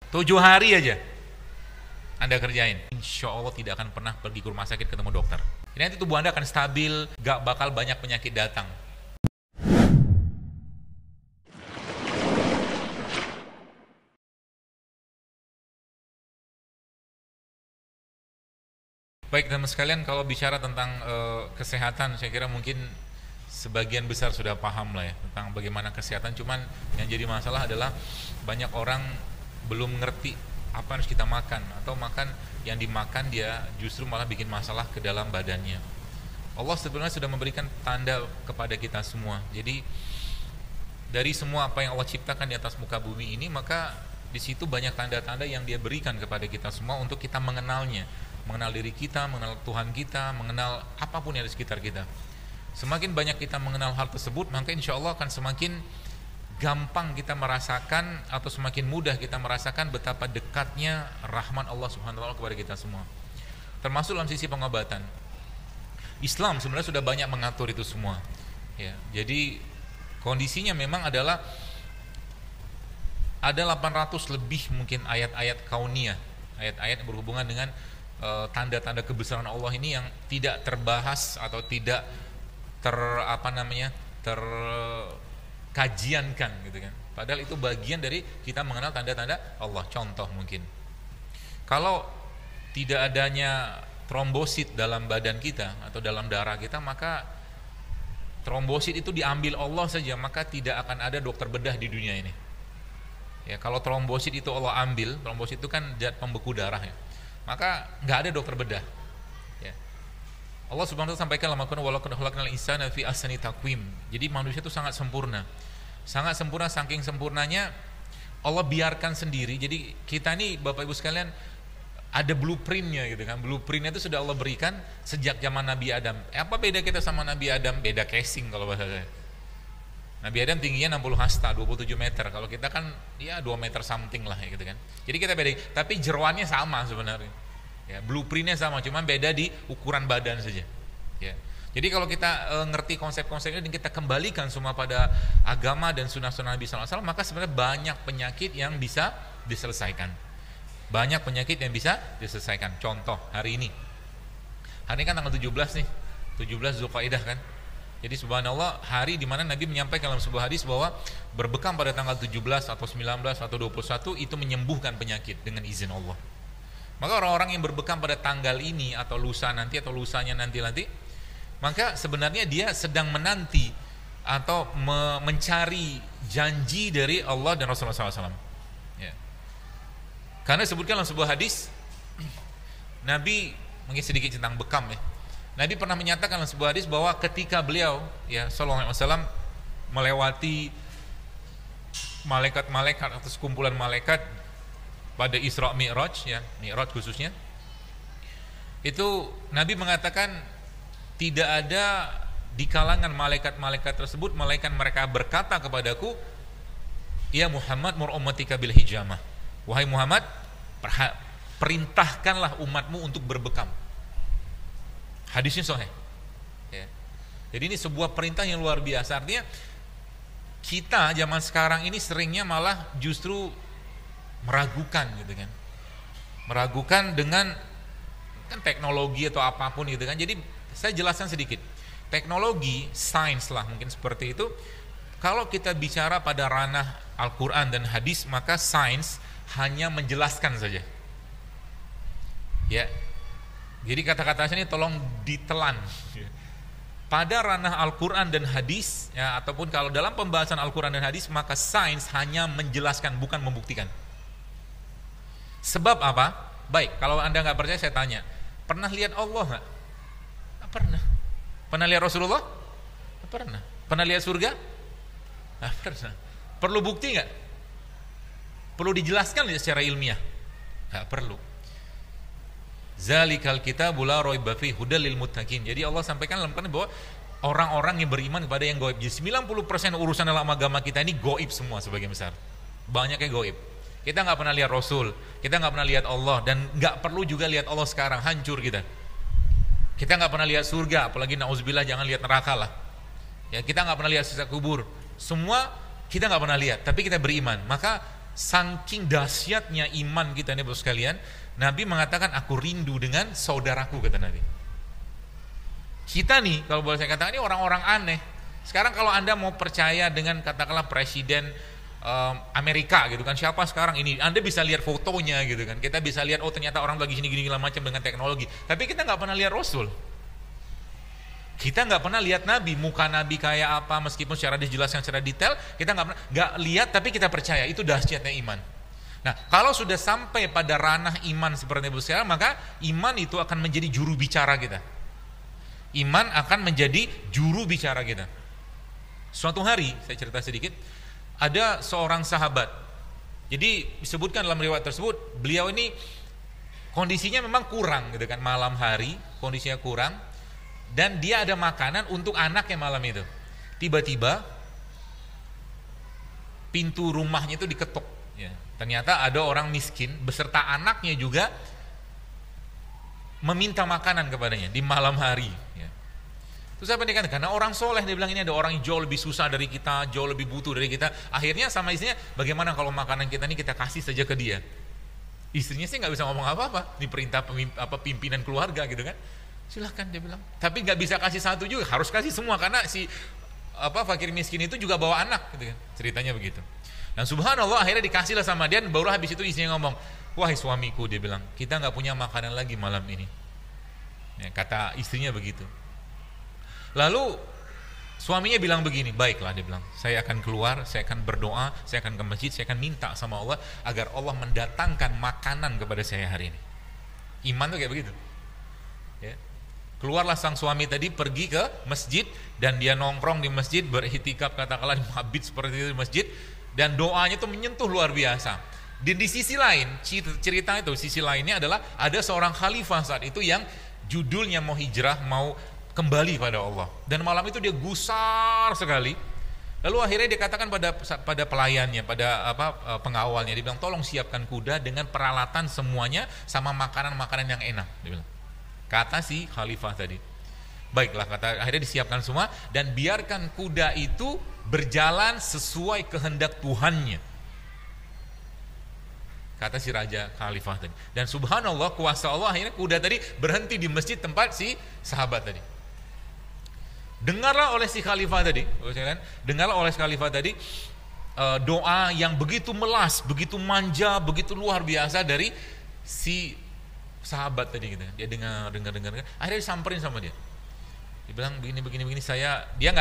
7 hari aja Anda kerjain, insya Allah tidak akan pernah pergi ke rumah sakit ketemu dokter. Jadi nanti tubuh Anda akan stabil, gak bakal banyak penyakit datang. Baik teman sekalian, kalau bicara tentang kesehatan, saya kira mungkin sebagian besar sudah paham lah ya tentang bagaimana kesehatan. Cuman yang jadi masalah adalah banyak orang belum ngerti apa yang harus kita makan, atau makan yang dimakan dia justru malah bikin masalah ke dalam badannya. Allah sebenarnya sudah memberikan tanda kepada kita semua. Jadi dari semua apa yang Allah ciptakan di atas muka bumi ini, maka di situ banyak tanda-tanda yang Dia berikan kepada kita semua untuk kita mengenalnya, mengenal diri kita, mengenal Tuhan kita, mengenal apapun yang ada di sekitar kita. Semakin banyak kita mengenal hal tersebut, maka insya Allah akan semakin gampang kita merasakan, atau semakin mudah kita merasakan betapa dekatnya rahman Allah Subhanahu wa taala kepada kita semua. Termasuk dalam sisi pengobatan. Islam sebenarnya sudah banyak mengatur itu semua. Ya, jadi kondisinya memang adalah ada 800 lebih mungkin ayat-ayat kauniyah, ayat-ayat yang berhubungan dengan tanda-tanda kebesaran Allah ini yang tidak terbahas atau tidak terkajiankan gitu kan. Padahal itu bagian dari kita mengenal tanda-tanda Allah. Contoh mungkin, kalau tidak adanya trombosit dalam badan kita atau dalam darah kita, maka trombosit itu diambil Allah saja, maka tidak akan ada dokter bedah di dunia ini. Ya, kalau trombosit itu Allah ambil, trombosit itu kan zat pembeku darah ya, maka nggak ada dokter bedah. Ya. Allah Subhanahu wa taala sampaikan dalam Al-Qur'an, walaqad khalaqnal insana fi ahsani taqwim. Jadi manusia itu sangat sempurna. Sangat sempurna, saking sempurnanya Allah biarkan sendiri. Jadi kita ini Bapak Ibu sekalian ada blueprintnya gitu kan. Blueprintnya itu sudah Allah berikan sejak zaman Nabi Adam. Apa beda kita sama Nabi Adam? Beda casing kalau bahasa saya. Nabi Adam tingginya 60 hasta, 27 meter. Kalau kita kan ya 2 meter something lah ya gitu kan. Jadi kita beda, tapi jeroannya sama sebenarnya. Ya, blueprintnya sama, cuma beda di ukuran badan saja. Ya. Jadi kalau kita ngerti konsep-konsep ini dan kita kembalikan semua pada agama dan sunnah-sunnah Nabi SAW, maka sebenarnya banyak penyakit yang bisa diselesaikan. Banyak penyakit yang bisa diselesaikan. Contoh hari ini kan tanggal 17 nih, 17 Zulqaidah kan. Jadi subhanallah, hari di mana Nabi menyampaikan dalam sebuah hadis bahwa berbekam pada tanggal 17 atau 19 atau 21 itu menyembuhkan penyakit dengan izin Allah. Maka orang-orang yang berbekam pada tanggal ini atau lusa nanti atau lusanya nanti, maka sebenarnya dia sedang menanti atau mencari janji dari Allah dan Rasulullah SAW. Ya. Karena disebutkan dalam sebuah hadis, Nabi mungkin sedikit tentang bekam ya. Nabi pernah menyatakan dalam sebuah hadis bahwa ketika beliau ya sallallahu alaihi wasallam melewati malaikat-malaikat atau sekumpulan malaikat pada Isra Mi'raj ya, Mi'raj khususnya, itu Nabi mengatakan tidak ada di kalangan malaikat-malaikat tersebut malaikat mereka berkata kepadaku, ya Muhammad mur ummatika bil hijamah, wahai Muhammad perintahkanlah umatmu untuk berbekam. Hadisnya sahih. Ya. Jadi ini sebuah perintah yang luar biasa. Artinya kita zaman sekarang ini seringnya malah justru meragukan gitu kan. Meragukan dengan kan teknologi atau apapun gitu kan. Jadi saya jelaskan sedikit. Teknologi, sains lah mungkin seperti itu. Kalau kita bicara pada ranah Al-Qur'an dan hadis, maka sains hanya menjelaskan saja. Ya. Jadi kata-kata ini tolong ditelan. Pada ranah Al-Quran dan hadis ya, ataupun kalau dalam pembahasan Al-Quran dan hadis, maka sains hanya menjelaskan, bukan membuktikan. Sebab apa? Baik, kalau Anda nggak percaya saya tanya, pernah lihat Allah nggak? Nggak pernah. Pernah lihat Rasulullah? Nggak pernah. Pernah lihat surga? Nggak pernah. Perlu bukti nggak? Perlu dijelaskan secara ilmiah? Nggak perlu. Zalikal kitabul la raiba fihi hudal lil muttaqin. Jadi Allah sampaikan dalam Quran bahwa orang-orang yang beriman kepada yang gaib. Jadi 90% urusan dalam agama kita ini gaib semua sebagian besar. Banyak yang gaib. Kita nggak pernah lihat Rasul, kita nggak pernah lihat Allah, dan nggak perlu juga lihat Allah sekarang, hancur kita. Kita nggak pernah lihat surga, apalagi nauzubillah jangan lihat neraka lah. Ya, kita nggak pernah lihat siksa kubur. Semua kita nggak pernah lihat, tapi kita beriman. Maka saking dahsyatnya iman kita nih Bapak sekalian, Nabi mengatakan aku rindu dengan saudaraku, kata Nabi. Kita nih kalau boleh saya katakan ini orang-orang aneh. Sekarang kalau Anda mau percaya dengan katakanlah presiden Amerika gitu kan, siapa sekarang ini, Anda bisa lihat fotonya gitu kan, kita bisa lihat oh ternyata orang lagi gini macam dengan teknologi, tapi kita nggak pernah lihat Rasul, kita nggak pernah lihat Nabi, muka Nabi kayak apa, meskipun secara dijelaskan secara detail, kita nggak lihat, tapi kita percaya. Itu dahsyatnya iman. Nah, kalau sudah sampai pada ranah iman seperti itu sekarang, maka iman itu akan menjadi juru bicara kita. Iman akan menjadi juru bicara kita. Suatu hari, saya cerita sedikit, ada seorang sahabat. Jadi disebutkan dalam riwayat tersebut, beliau ini kondisinya memang kurang gitu kan, malam hari kondisinya kurang, dan dia ada makanan untuk anaknya malam itu. Tiba-tiba pintu rumahnya itu diketuk ya. Ternyata ada orang miskin beserta anaknya juga meminta makanan kepadanya di malam hari ya. Terus apa dia katakan? Karena orang soleh, dia bilang ini ada orang yang jauh lebih susah dari kita, jauh lebih butuh dari kita. Akhirnya sama istrinya, bagaimana kalau makanan kita ini kita kasih saja ke dia? Istrinya sih nggak bisa ngomong apa-apa, ini perintah pimpinan keluarga gitu kan. Silahkan dia bilang. Tapi nggak bisa kasih satu juga, harus kasih semua karena si fakir miskin itu juga bawa anak gitu kan. Ceritanya begitu. Dan subhanallah akhirnya dikasihlah sama dia, dan baru habis itu istrinya ngomong, wahai suamiku, dia bilang, kita nggak punya makanan lagi malam ini. Ya, kata istrinya begitu. Lalu suaminya bilang begini, baiklah dia bilang, saya akan keluar, saya akan berdoa, saya akan ke masjid, saya akan minta sama Allah agar Allah mendatangkan makanan kepada saya hari ini. Iman tuh kayak begitu ya. Keluarlah sang suami tadi pergi ke masjid, dan dia nongkrong di masjid, beriktikaf katakanlah mabit seperti itu di masjid, dan doanya tuh menyentuh luar biasa. Dan di sisi lain, cerita itu, sisi lainnya adalah ada seorang khalifah saat itu yang judulnya mau hijrah, mau kembali pada Allah, dan malam itu dia gusar sekali. Lalu akhirnya dia katakan pada pelayannya, pada pengawalnya, dia bilang tolong siapkan kuda dengan peralatan semuanya sama makanan-makanan yang enak, dia bilang. Kata si khalifah tadi, baiklah, kata, akhirnya disiapkan semua, dan biarkan kuda itu berjalan sesuai kehendak Tuhannya, kata si raja khalifah tadi. Dan subhanallah, kuasa Allah, akhirnya kuda tadi berhenti di masjid tempat si sahabat tadi. Dengarlah oleh si khalifah tadi, doa yang begitu melas, begitu manja, begitu luar biasa dari si sahabat tadi gitu. Dia dengar, akhirnya disamperin sama dia. Dia bilang begini, dia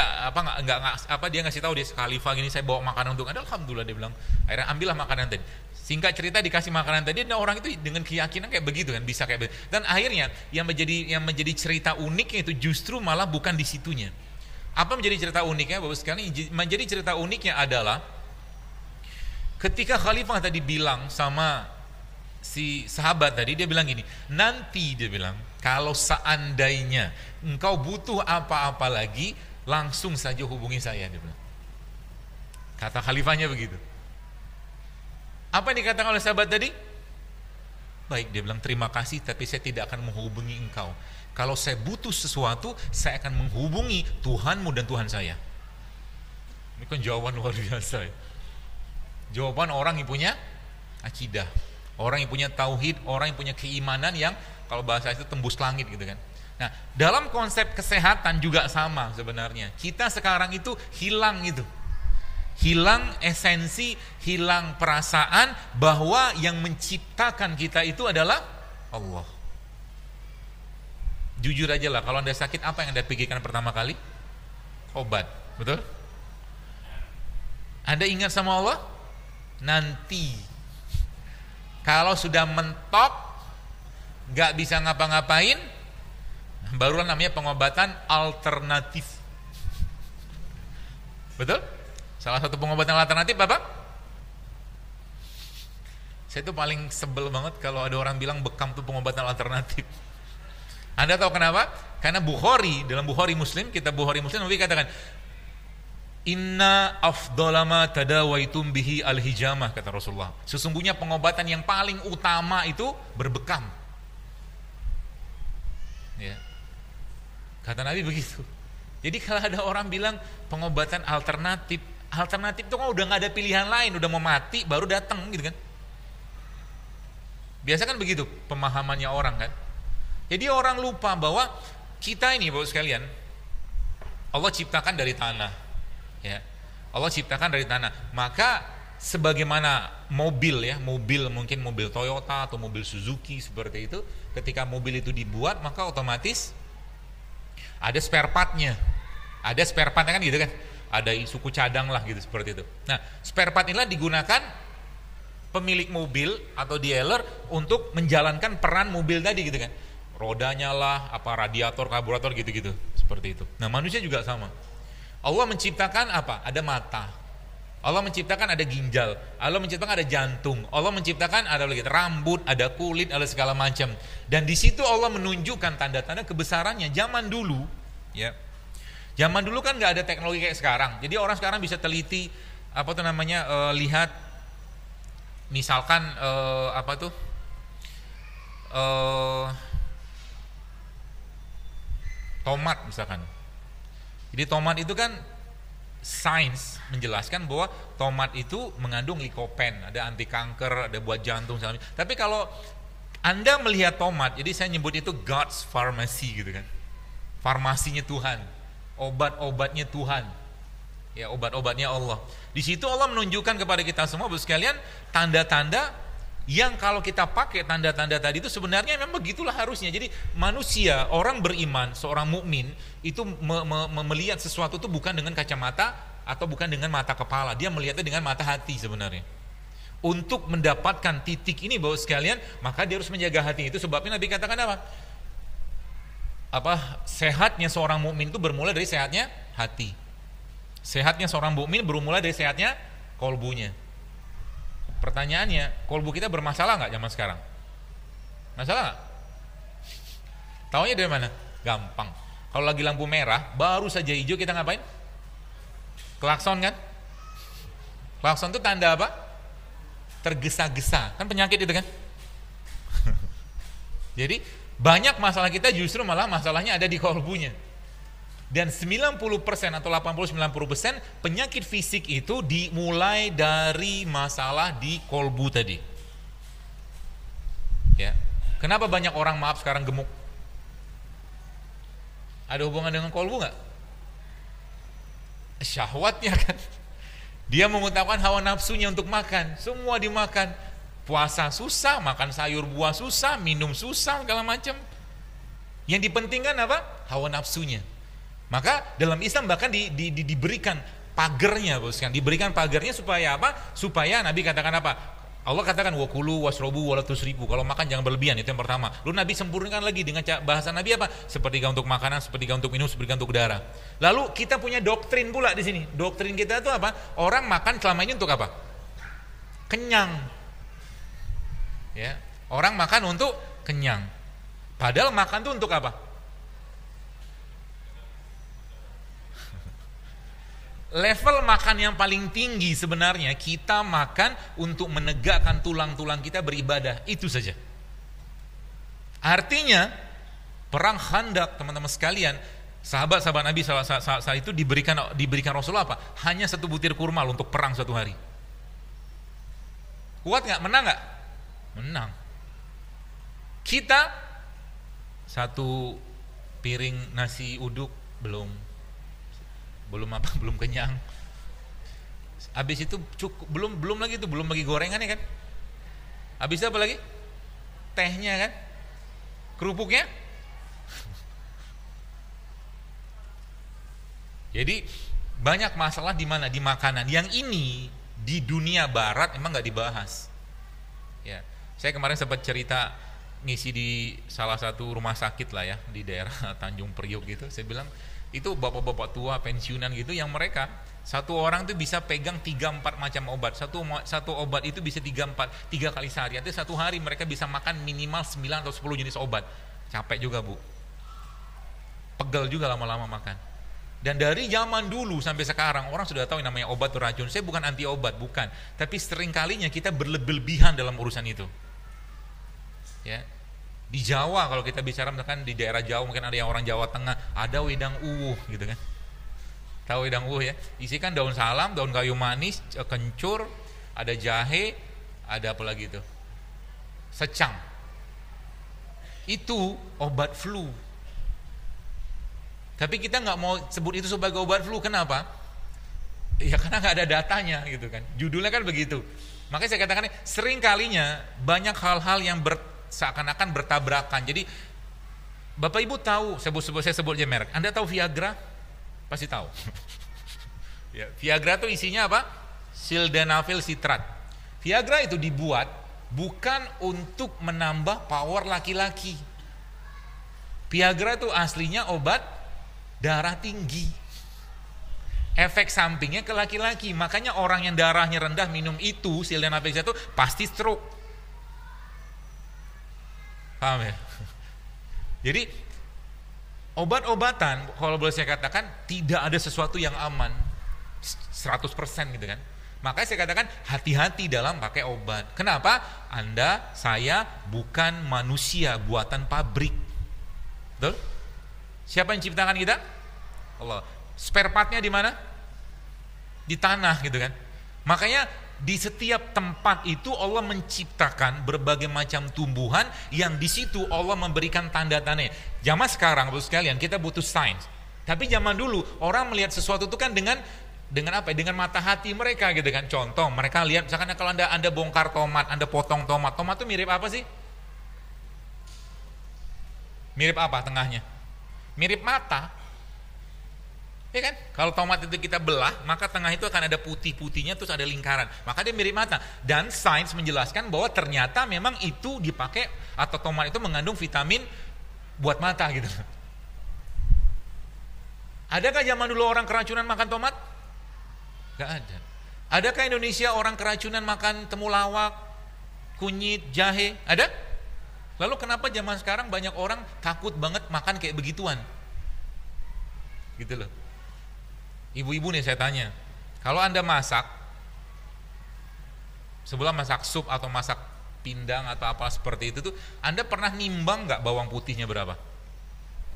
dia ngasih tahu dia khalifah gini, saya bawa makanan untuk Anda. Alhamdulillah, dia bilang. Akhirnya ambillah makanan tadi. Singkat cerita dikasih makanan tadi, dan orang itu dengan keyakinan kayak begitu kan, bisa kayak begitu. Dan akhirnya yang menjadi cerita uniknya itu justru malah bukan di situnya. Apa menjadi cerita uniknya Bapak sekalian? Menjadi cerita uniknya adalah ketika khalifah tadi bilang sama si sahabat tadi, dia bilang gini, nanti dia bilang kalau seandainya engkau butuh apa-apa lagi, langsung saja hubungi saya, dia bilang. Kata khalifahnya begitu. Apa yang dikatakan oleh sahabat tadi? Baik, dia bilang terima kasih, tapi saya tidak akan menghubungi engkau. Kalau saya butuh sesuatu, saya akan menghubungi Tuhanmu dan Tuhan saya. Ini kan jawaban luar biasa ya. Jawaban orang yang punya akidah, orang yang punya tauhid, orang yang punya keimanan yang kalau bahasa itu tembus langit gitu kan. Nah, dalam konsep kesehatan juga sama sebenarnya. Kita sekarang itu hilang itu. Hilang esensi, hilang perasaan bahwa yang menciptakan kita itu adalah Allah. Jujur aja lah, kalau Anda sakit, apa yang Anda pikirkan pertama kali? Obat, betul? Anda ingat sama Allah? Nanti kalau sudah mentok, gak bisa ngapa-ngapain, barulah namanya pengobatan alternatif. Betul? Salah satu pengobatan alternatif apa? Saya tuh paling sebel banget kalau ada orang bilang bekam tuh pengobatan alternatif. Anda tahu kenapa? Karena Bukhari, dalam Bukhari Muslim, kitab Bukhari Muslim, Nabi katakan, Inna afdolama tadawaitum bihi al-hijamah, kata Rasulullah. Sesungguhnya pengobatan yang paling utama itu berbekam. Ya. Kata Nabi begitu. Jadi kalau ada orang bilang pengobatan alternatif, Alternatif itu kan udah nggak ada pilihan lain, udah mau mati baru datang gitu kan. Biasa kan begitu pemahamannya orang kan. Jadi orang lupa bahwa kita ini Bapak sekalian, Allah ciptakan dari tanah, ya. Allah ciptakan dari tanah. Maka sebagaimana mobil ya, mobil mungkin mobil Toyota atau mobil Suzuki seperti itu, ketika mobil itu dibuat maka otomatis ada spare partnya. Ada spare partnya kan gitu kan. Ada suku cadang lah gitu seperti itu. Nah, spare part inilah digunakan pemilik mobil atau dealer untuk menjalankan peran mobil tadi gitu kan. Rodanya lah, apa radiator, karburator gitu-gitu seperti itu. Nah, manusia juga sama. Allah menciptakan apa? Ada mata. Allah menciptakan ada ginjal. Allah menciptakan ada jantung. Allah menciptakan ada lagi rambut, ada kulit, ada segala macam. Dan di situ Allah menunjukkan tanda-tanda kebesarannya. Zaman dulu, ya. Zaman dulu kan nggak ada teknologi kayak sekarang. Jadi orang sekarang bisa teliti apa tuh namanya lihat misalkan apa tuh tomat misalkan. Jadi tomat itu kan sains menjelaskan bahwa tomat itu mengandung likopen, ada anti kanker, ada buat jantung segala macam. Tapi kalau Anda melihat tomat, jadi saya nyebut itu God's pharmacy gitu kan. Farmasinya Tuhan. Obat-obatnya Tuhan, ya obat-obatnya Allah. Di situ Allah menunjukkan kepada kita semua, Bapak sekalian, tanda-tanda yang kalau kita pakai tanda-tanda tadi itu sebenarnya memang begitulah harusnya. Jadi manusia, orang beriman, seorang mukmin itu melihat sesuatu itu bukan dengan kacamata atau bukan dengan mata kepala, dia melihatnya dengan mata hati sebenarnya. Untuk mendapatkan titik ini Bapak sekalian, maka dia harus menjaga hati itu. Sebabnya Nabi katakan apa sehatnya seorang mukmin itu bermula dari sehatnya hati. Sehatnya seorang mukmin bermula dari sehatnya kolbunya. Pertanyaannya, kolbu kita bermasalah nggak zaman sekarang? Masalah nggak? Taunya dari mana? Gampang. Kalau lagi lampu merah, baru saja hijau kita ngapain? Klakson kan? Klakson itu tanda apa? Tergesa-gesa. Kan penyakit itu kan? Jadi banyak masalah kita justru malah masalahnya ada di kolbunya. Dan 90% atau 80-90% penyakit fisik itu dimulai dari masalah di kolbu tadi. Ya. Kenapa banyak orang maaf sekarang gemuk? Ada hubungan dengan kolbu nggak? Syahwatnya kan. Dia mengutamakan hawa nafsunya untuk makan, semua dimakan. Puasa susah, makan sayur buah susah, minum susah, segala macam. Yang dipentingkan apa? Hawa nafsunya. Maka dalam Islam bahkan diberikan pagernya, boskan. Diberikan pagernya supaya apa? Supaya Nabi katakan apa? Allah katakan wakulu wasrobu wala tusrifu. Kalau makan jangan berlebihan, itu yang pertama. Lalu Nabi sempurnakan lagi dengan bahasa Nabi apa? Sepertiga untuk makanan, sepertiga untuk minum, sepertiga untuk darah. Lalu kita punya doktrin pula di sini. Doktrin kita itu apa? Orang makan selama ini untuk apa? Kenyang. Ya, orang makan untuk kenyang. Padahal makan itu untuk apa? Level makan yang paling tinggi sebenarnya kita makan untuk menegakkan tulang-tulang kita beribadah, itu saja. Artinya perang Khandaq teman-teman sekalian, sahabat-sahabat Nabi saat itu diberikan Rasulullah apa? Hanya 1 butir kurma untuk perang suatu hari. Kuat nggak? Menang nggak? Menang. Kita 1 piring nasi uduk belum kenyang. Habis itu cukup, belum lagi gorengan ya kan. Habis itu apa lagi? Tehnya kan, kerupuknya. Jadi banyak masalah di mana? Di makanan. Yang ini di dunia barat emang nggak dibahas. Ya, saya kemarin sempat cerita ngisi di salah satu rumah sakit lah ya di daerah Tanjung Priok gitu. Saya bilang itu bapak-bapak tua pensiunan gitu yang mereka satu orang tuh bisa pegang 3-4 macam obat. Satu obat itu bisa 3 kali sehari. Artinya satu hari mereka bisa makan minimal 9 atau 10 jenis obat. Capek juga Bu. Pegel juga lama-lama makan. Dan dari zaman dulu sampai sekarang orang sudah tahu yang namanya obat itu racun. Saya bukan anti obat, bukan. Tapi sering kalinya kita berlebihan dalam urusan itu. Ya. Di Jawa kalau kita bicara misalkan di daerah Jawa mungkin ada yang orang Jawa Tengah, ada wedang uwuh gitu kan. Tahu wedang uwuh ya? Isikan daun salam, daun kayu manis, kencur, ada jahe, ada apa lagi itu? Secang. Itu obat flu. Tapi kita nggak mau sebut itu sebagai obat flu. Kenapa? Ya karena nggak ada datanya gitu kan. Judulnya kan begitu. Makanya saya katakan sering kalinya banyak hal-hal yang seakan-akan bertabrakan. Jadi Bapak Ibu tahu, saya sebut aja merek. Anda tahu Viagra? Pasti tahu. Ya, Viagra itu isinya apa? Sildenafil Sitrat. Viagra itu dibuat bukan untuk menambah power laki-laki. Viagra itu aslinya obat darah tinggi. Efek sampingnya ke laki-laki. Makanya orang yang darahnya rendah minum itu, sildenafil Sitrat itu pasti stroke. Paham ya? Jadi obat-obatan, kalau boleh saya katakan, tidak ada sesuatu yang aman 100% gitu kan. Makanya saya katakan hati-hati dalam pakai obat. Kenapa? Anda, saya bukan manusia buatan pabrik. Betul? Siapa yang ciptakan kita? Allah. Spare partnya di mana? Di tanah gitu kan. Makanya di setiap tempat itu Allah menciptakan berbagai macam tumbuhan yang di situ Allah memberikan tanda-tanda. Zaman sekarang Bapak sekalian kita butuh sains. Tapi zaman dulu orang melihat sesuatu itu kan dengan apa? Dengan mata hati mereka gitu kan. Contoh, mereka lihat misalkan kalau Anda bongkar tomat, Anda potong tomat itu mirip apa sih? Mirip apa tengahnya? Mirip mata. Ya kan? Kalau tomat itu kita belah, maka tengah itu akan ada putih-putihnya, terus ada lingkaran. Maka dia mirip mata. Dan sains menjelaskan bahwa ternyata memang itu dipakai, atau tomat itu mengandung vitamin buat mata gitu. Adakah zaman dulu orang keracunan makan tomat? Gak ada. Adakah Indonesia orang keracunan makan temulawak, kunyit, jahe? Ada? Lalu kenapa zaman sekarang banyak orang takut banget makan kayak begituan? Gitu loh. Ibu-ibu nih saya tanya, kalau Anda masak, sebelum masak sup atau masak pindang atau apa seperti itu tuh, Anda pernah nimbang nggak bawang putihnya berapa?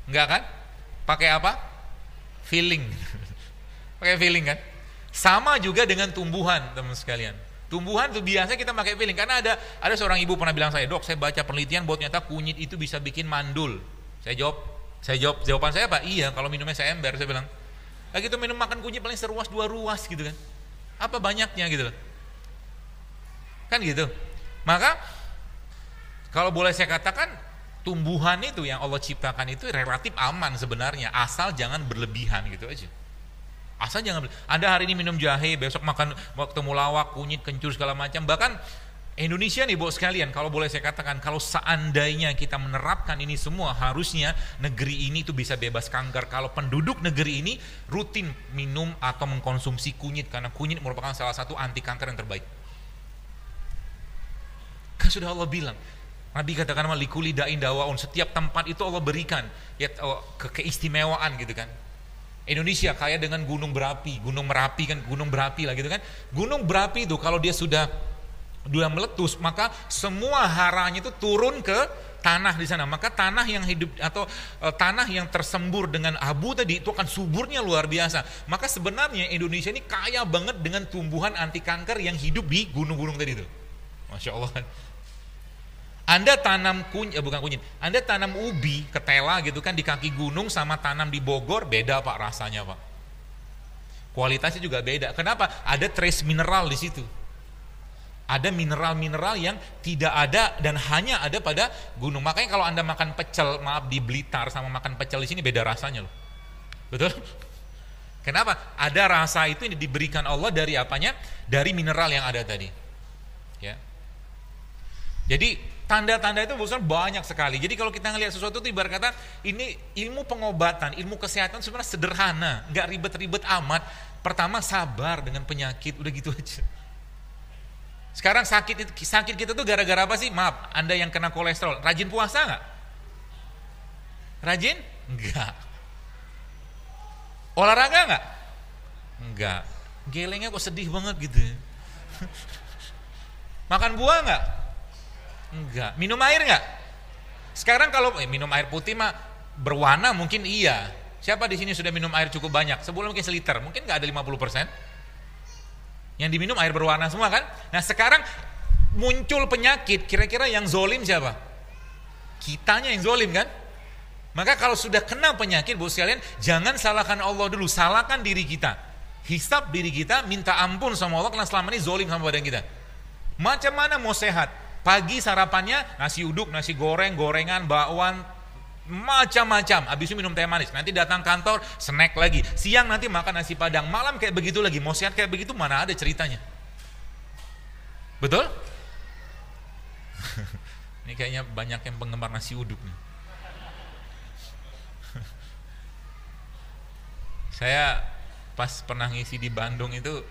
Enggak kan? Pakai apa? Feeling. Pakai feeling kan? Sama juga dengan tumbuhan, teman sekalian. Tumbuhan tuh biasa kita pakai feeling, karena ada seorang ibu pernah bilang saya, "Dok, saya baca penelitian bahwa ternyata kunyit itu bisa bikin mandul." Jawaban saya apa? Iya, kalau minumnya seember, saya bilang. Lagi itu minum makan kunyit paling seruas 2 ruas gitu kan. Apa banyaknya gitu loh. Kan gitu. Maka kalau boleh saya katakan tumbuhan itu yang Allah ciptakan itu relatif aman sebenarnya, asal jangan berlebihan gitu aja. Asal jangan Anda hari ini minum jahe, besok makan waktu mulawak, kunyit, kencur segala macam. Bahkan Indonesia nih Bapak sekalian, kalau boleh saya katakan, kalau seandainya kita menerapkan ini semua, harusnya negeri ini tuh bisa bebas kanker. Kalau penduduk negeri ini rutin minum atau mengkonsumsi kunyit, karena kunyit merupakan salah satu anti kanker yang terbaik. Kan sudah Allah bilang, Nabi katakan likuli da'in dawaun, setiap tempat itu Allah berikan ya keistimewaan gitu kan. Indonesia kaya dengan gunung berapi, gunung Merapi kan, gunung berapi lah gitu kan. Gunung berapi itu kalau dia sudah meletus, maka semua haranya itu turun ke tanah di sana. Maka tanah yang hidup atau tanah yang tersembur dengan abu tadi itu akan suburnya luar biasa. Maka sebenarnya Indonesia ini kaya banget dengan tumbuhan anti kanker yang hidup di gunung-gunung tadi itu. Masya Allah. Anda tanam Anda tanam ubi, ketela gitu kan di kaki gunung sama tanam di Bogor, beda Pak rasanya Pak. Kualitasnya juga beda. Kenapa? Ada trace mineral di situ. Ada mineral-mineral yang tidak ada dan hanya ada pada gunung. Makanya kalau Anda makan pecel, maaf di Blitar sama makan pecel di sini beda rasanya loh. Betul? Kenapa? Ada rasa itu yang diberikan Allah dari apanya? Dari mineral yang ada tadi. Ya. Jadi tanda-tanda itu banyak sekali. Jadi kalau kita ngelihat sesuatu itu ibarat kata ini ilmu pengobatan, ilmu kesehatan sebenarnya sederhana, nggak ribet-ribet amat. Pertama sabar dengan penyakit, udah gitu aja. Sekarang sakit kita tuh gara-gara apa sih? Maaf, Anda yang kena kolesterol, rajin puasa nggak? Rajin? Enggak. Olahraga nggak? Enggak. Gelengnya kok sedih banget gitu. Makan buah nggak? Enggak. Minum air nggak? Sekarang kalau minum air putih mah berwarna mungkin iya, Siapa di sini sudah minum air cukup banyak? Sebulan mungkin seliter, mungkin nggak ada 50%. Yang diminum air berwarna semua kan? Nah sekarang muncul penyakit, kira-kira yang zolim siapa? Kitanya yang zolim kan? Maka kalau sudah kena penyakit, Bu sekalian, jangan salahkan Allah dulu, salahkan diri kita. Hisab diri kita, minta ampun sama Allah karena selama ini zolim sama badan kita. Macam mana mau sehat? Pagi sarapannya nasi uduk, nasi goreng, gorengan, bakwan, macam-macam. Habis itu minum teh manis. Nanti datang kantor, snack lagi. Siang nanti makan nasi padang. Malam kayak begitu lagi. Mau sehat kayak begitu mana ada ceritanya? Betul? Ini kayaknya banyak yang penggemar nasi uduk nih. Saya pas pernah ngisi di Bandung itu,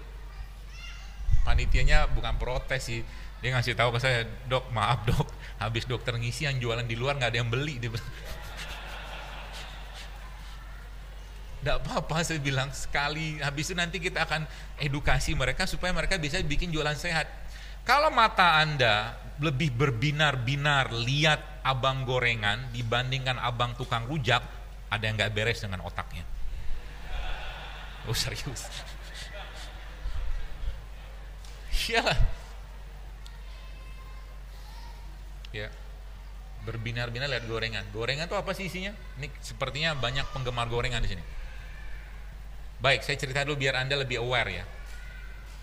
panitianya bukan protes sih, dia ngasih tahu ke saya, dok maaf dok, habis dokter ngisi yang jualan di luar nggak ada yang beli. Nggak apa-apa, saya bilang sekali, habis itu nanti kita akan edukasi mereka supaya mereka bisa bikin jualan sehat. Kalau mata Anda lebih berbinar-binar lihat abang gorengan dibandingkan abang tukang rujak, ada yang nggak beres dengan otaknya. Oh serius? Iyalah. Ya, berbinar-binar lihat gorengan. Gorengan itu apa sih isinya? Ini sepertinya banyak penggemar gorengan di sini. Baik, saya cerita dulu biar Anda lebih aware ya.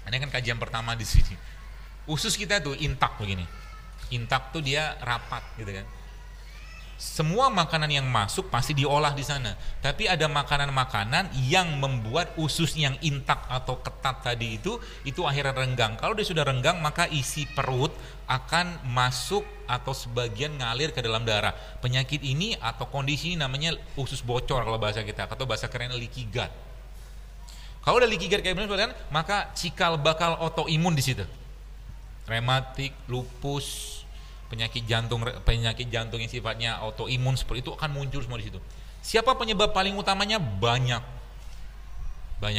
Ini kan kajian pertama di sini. Usus kita tuh intak begini. Intak tuh dia rapat gitu kan. Semua makanan yang masuk pasti diolah di sana. Tapi ada makanan-makanan yang membuat usus yang intak atau ketat tadi itu akhirnya renggang. Kalau dia sudah renggang, maka isi perut akan masuk atau sebagian ngalir ke dalam darah. Penyakit ini atau kondisi ini namanya usus bocor kalau bahasa kita, atau bahasa kerennya leaky gut. Kalau udah leaky gut kayak begini, maka cikal bakal autoimun di situ. Rematik, lupus, penyakit jantung yang sifatnya autoimun seperti itu akan muncul semua di situ. Siapa penyebab paling utamanya? Banyak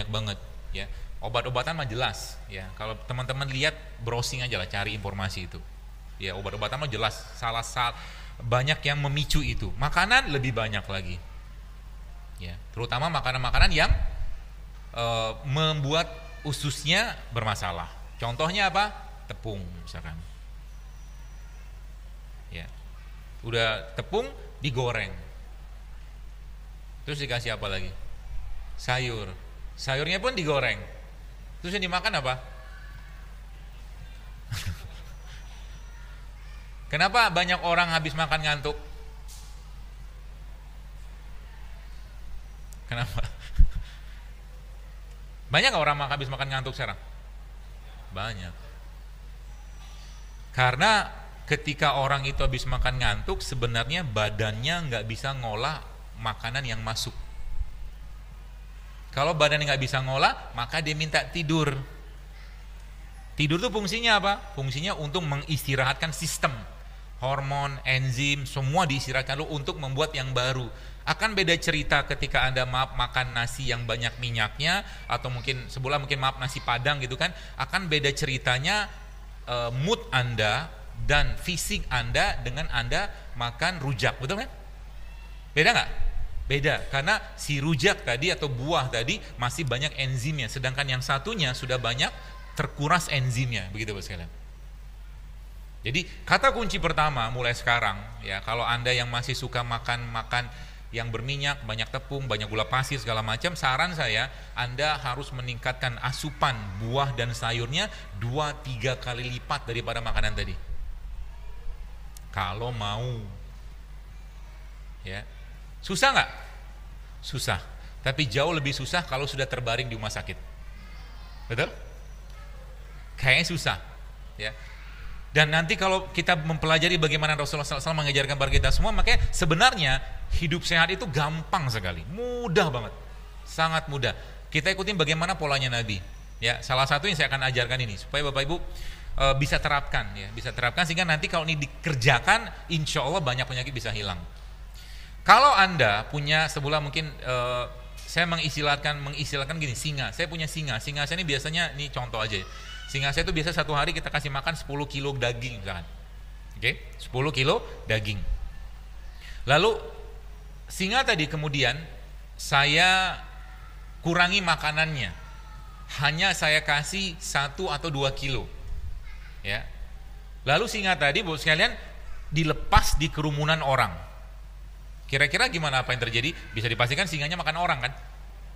banget ya. Obat-obatan mah jelas ya. Kalau teman-teman lihat, browsing aja lah, cari informasi itu. Ya, obat-obatan mah jelas banyak yang memicu itu. Makanan lebih banyak lagi. Ya, terutama makanan-makanan yang membuat ususnya bermasalah. Contohnya apa? Tepung misalkan. Ya, udah tepung digoreng, terus dikasih apa lagi? Sayurnya pun digoreng, terus yang dimakan apa? Kenapa banyak orang habis makan ngantuk? Kenapa? Banyak gak orang habis makan ngantuk sekarang? Banyak. Karena ketika orang itu habis makan ngantuk, sebenarnya badannya nggak bisa ngolah makanan yang masuk. Kalau badannya nggak bisa ngolah, maka dia minta tidur. Tidur itu fungsinya apa? Fungsinya untuk mengistirahatkan sistem, hormon, enzim, semua diistirahatkan dulu untuk membuat yang baru. Akan beda cerita ketika Anda makan nasi yang banyak minyaknya, atau mungkin sebulan mungkin nasi padang gitu kan. Akan beda ceritanya mood Anda dan fisik Anda dengan Anda makan rujak, betul kan? Beda nggak? Beda, karena si rujak tadi atau buah tadi masih banyak enzimnya, sedangkan yang satunya sudah banyak terkuras enzimnya, begitu Bapak sekalian. Jadi kata kunci pertama mulai sekarang ya, kalau Anda yang masih suka makan yang berminyak, banyak tepung, banyak gula pasir segala macam, saran saya Anda harus meningkatkan asupan buah dan sayurnya 2-3 kali lipat daripada makanan tadi. Kalau mau ya. Susah nggak? Susah. Tapi jauh lebih susah kalau sudah terbaring di rumah sakit. Betul? Kayaknya susah ya. Dan nanti kalau kita mempelajari bagaimana Rasulullah SAW mengajarkan kepada kita semua, makanya sebenarnya hidup sehat itu gampang sekali, mudah banget, sangat mudah. Kita ikutin bagaimana polanya Nabi. Ya, salah satu yang saya akan ajarkan ini supaya Bapak Ibu bisa terapkan, ya, bisa terapkan sehingga nanti kalau ini dikerjakan, insya Allah banyak penyakit bisa hilang. Kalau Anda punya sebulan mungkin saya mengistilahkan gini, singa. Saya punya singa. Singa saya ini biasanya, ini contoh aja. Singa saya itu biasa satu hari kita kasih makan 10 kilo daging misalkan. Oke, 10 kilo daging. Lalu singa tadi kemudian saya kurangi makanannya, hanya saya kasih 1 atau 2 kilo, ya. Lalu singa tadi, Bapak sekalian, dilepas di kerumunan orang. Kira-kira gimana apa yang terjadi? Bisa dipastikan singanya makan orang kan?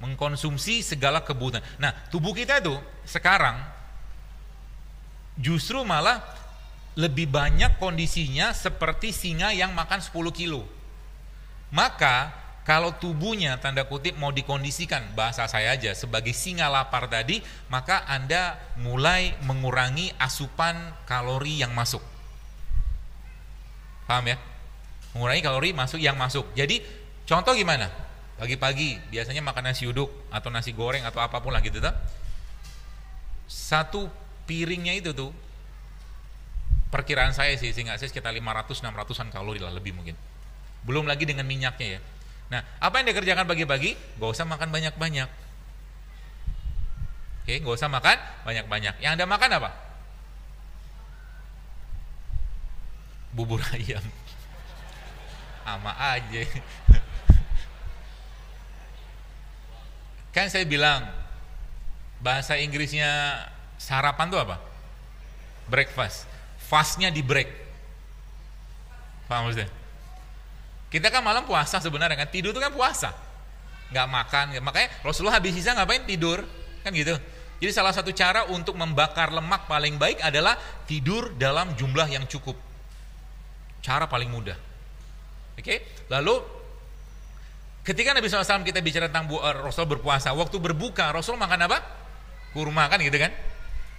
Mengkonsumsi segala kebutuhan. Nah, tubuh kita itu sekarang justru malah lebih banyak kondisinya seperti singa yang makan 10 kilo. Maka kalau tubuhnya tanda kutip mau dikondisikan, bahasa saya aja, sebagai singa lapar tadi, maka Anda mulai mengurangi asupan kalori yang masuk. Paham ya? Mengurangi kalori yang masuk. Jadi contoh gimana? Pagi-pagi biasanya makan nasi uduk atau nasi goreng atau apapun lah gitu tuh. Satu piringnya itu tuh, perkiraan saya sih, sehingga saya sekitar 500-600an kalori lah, lebih mungkin. Belum lagi dengan minyaknya ya. Nah, apa yang dikerjakan pagi-pagi? Gak usah makan banyak-banyak. Oke, gak usah makan banyak-banyak. Yang Anda makan apa? Bubur ayam. Sama aja. Kan saya bilang, bahasa Inggrisnya sarapan itu apa? Breakfast. Fastnya di break. Paham maksudnya? Kita kan malam puasa sebenarnya kan, tidur itu kan puasa, nggak makan. Makanya Rasulullah habis isya ngapain? Tidur, kan gitu. Jadi salah satu cara untuk membakar lemak paling baik adalah tidur dalam jumlah yang cukup. Cara paling mudah. Oke? Lalu ketika Nabi SAW kita bicara tentang Rasul berpuasa, waktu berbuka Rasul makan apa? Kurma, kan gitu kan?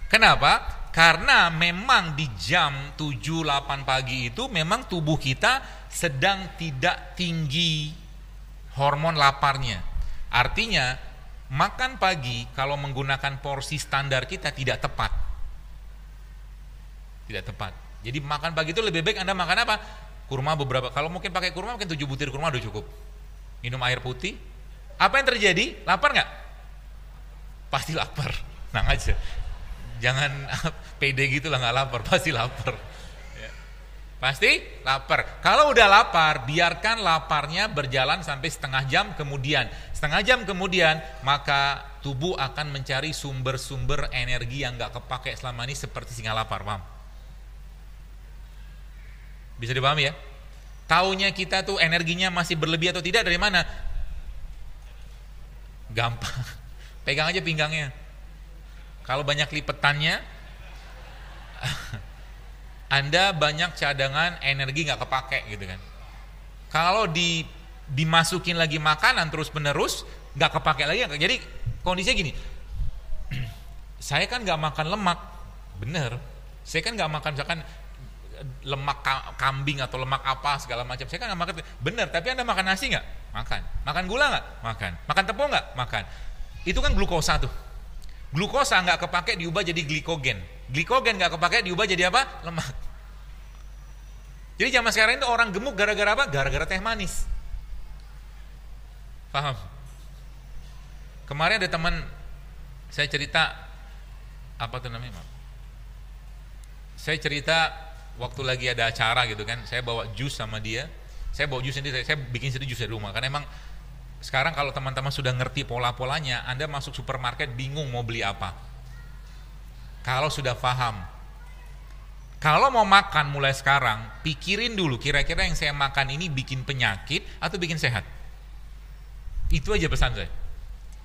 Kenapa? Karena memang di jam 7-8 pagi itu memang tubuh kita sedang tidak tinggi hormon laparnya. Artinya makan pagi kalau menggunakan porsi standar kita tidak tepat. Tidak tepat. Jadi makan pagi itu lebih baik Anda makan apa? Kurma beberapa. Kalau mungkin pakai kurma mungkin 7 butir kurma udah cukup. Minum air putih. Apa yang terjadi? Lapar nggak? Pasti lapar. Tenang aja. Jangan pede gitu lah, nggak lapar, pasti lapar. Ya. Pasti lapar. Kalau udah lapar, biarkan laparnya berjalan sampai setengah jam kemudian. Setengah jam kemudian, maka tubuh akan mencari sumber-sumber energi yang nggak kepake selama ini seperti singa lapar, paham? Bisa dipahami ya? Taunya kita tuh energinya masih berlebih atau tidak dari mana? Gampang. Pegang aja pinggangnya. Kalau banyak lipetannya, Anda banyak cadangan energi nggak kepake gitu kan. Kalau dimasukin lagi makanan terus menerus nggak kepake lagi. Jadi kondisinya gini, saya kan nggak makan lemak, bener. Saya kan nggak makan misalkan lemak kambing atau lemak apa segala macam. Saya kan nggak makan, bener. Tapi Anda makan nasi nggak? Makan. Makan gula nggak? Makan. Makan tepung nggak? Makan. Itu kan glukosa tuh. Glukosa nggak kepake diubah jadi glikogen. Glikogen nggak kepake diubah jadi apa? Lemak. Jadi zaman sekarang itu orang gemuk gara-gara apa? Gara-gara teh manis. Paham? Kemarin ada teman saya cerita, apa tuh namanya? Saya cerita waktu lagi ada acara gitu kan, saya bawa jus sama dia. Saya bawa jus sendiri, saya bikin sendiri jus di rumah. Karena emang sekarang kalau teman-teman sudah ngerti pola-polanya, Anda masuk supermarket bingung mau beli apa. Kalau sudah paham, kalau mau makan mulai sekarang, pikirin dulu kira-kira yang saya makan ini bikin penyakit atau bikin sehat. Itu aja pesan saya.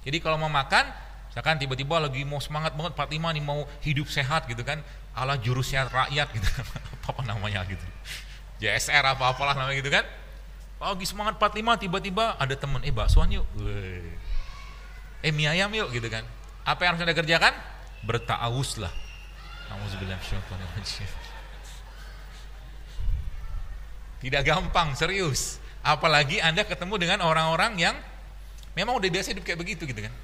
Jadi kalau mau makan, misalkan tiba-tiba lagi mau semangat banget 45 nih mau hidup sehat gitu kan, ala jurus sehat rakyat gitu, apa namanya gitu, JSR apa-apalah namanya gitu kan. Lagi semangat 45 tiba-tiba ada temen, baksoan yuk, mie ayam yuk gitu kan. Apa yang harus Anda kerjakan? Berta'awuz lah. Tidak gampang, serius. Apalagi Anda ketemu dengan orang-orang yang memang udah biasa hidup kayak begitu gitu kan.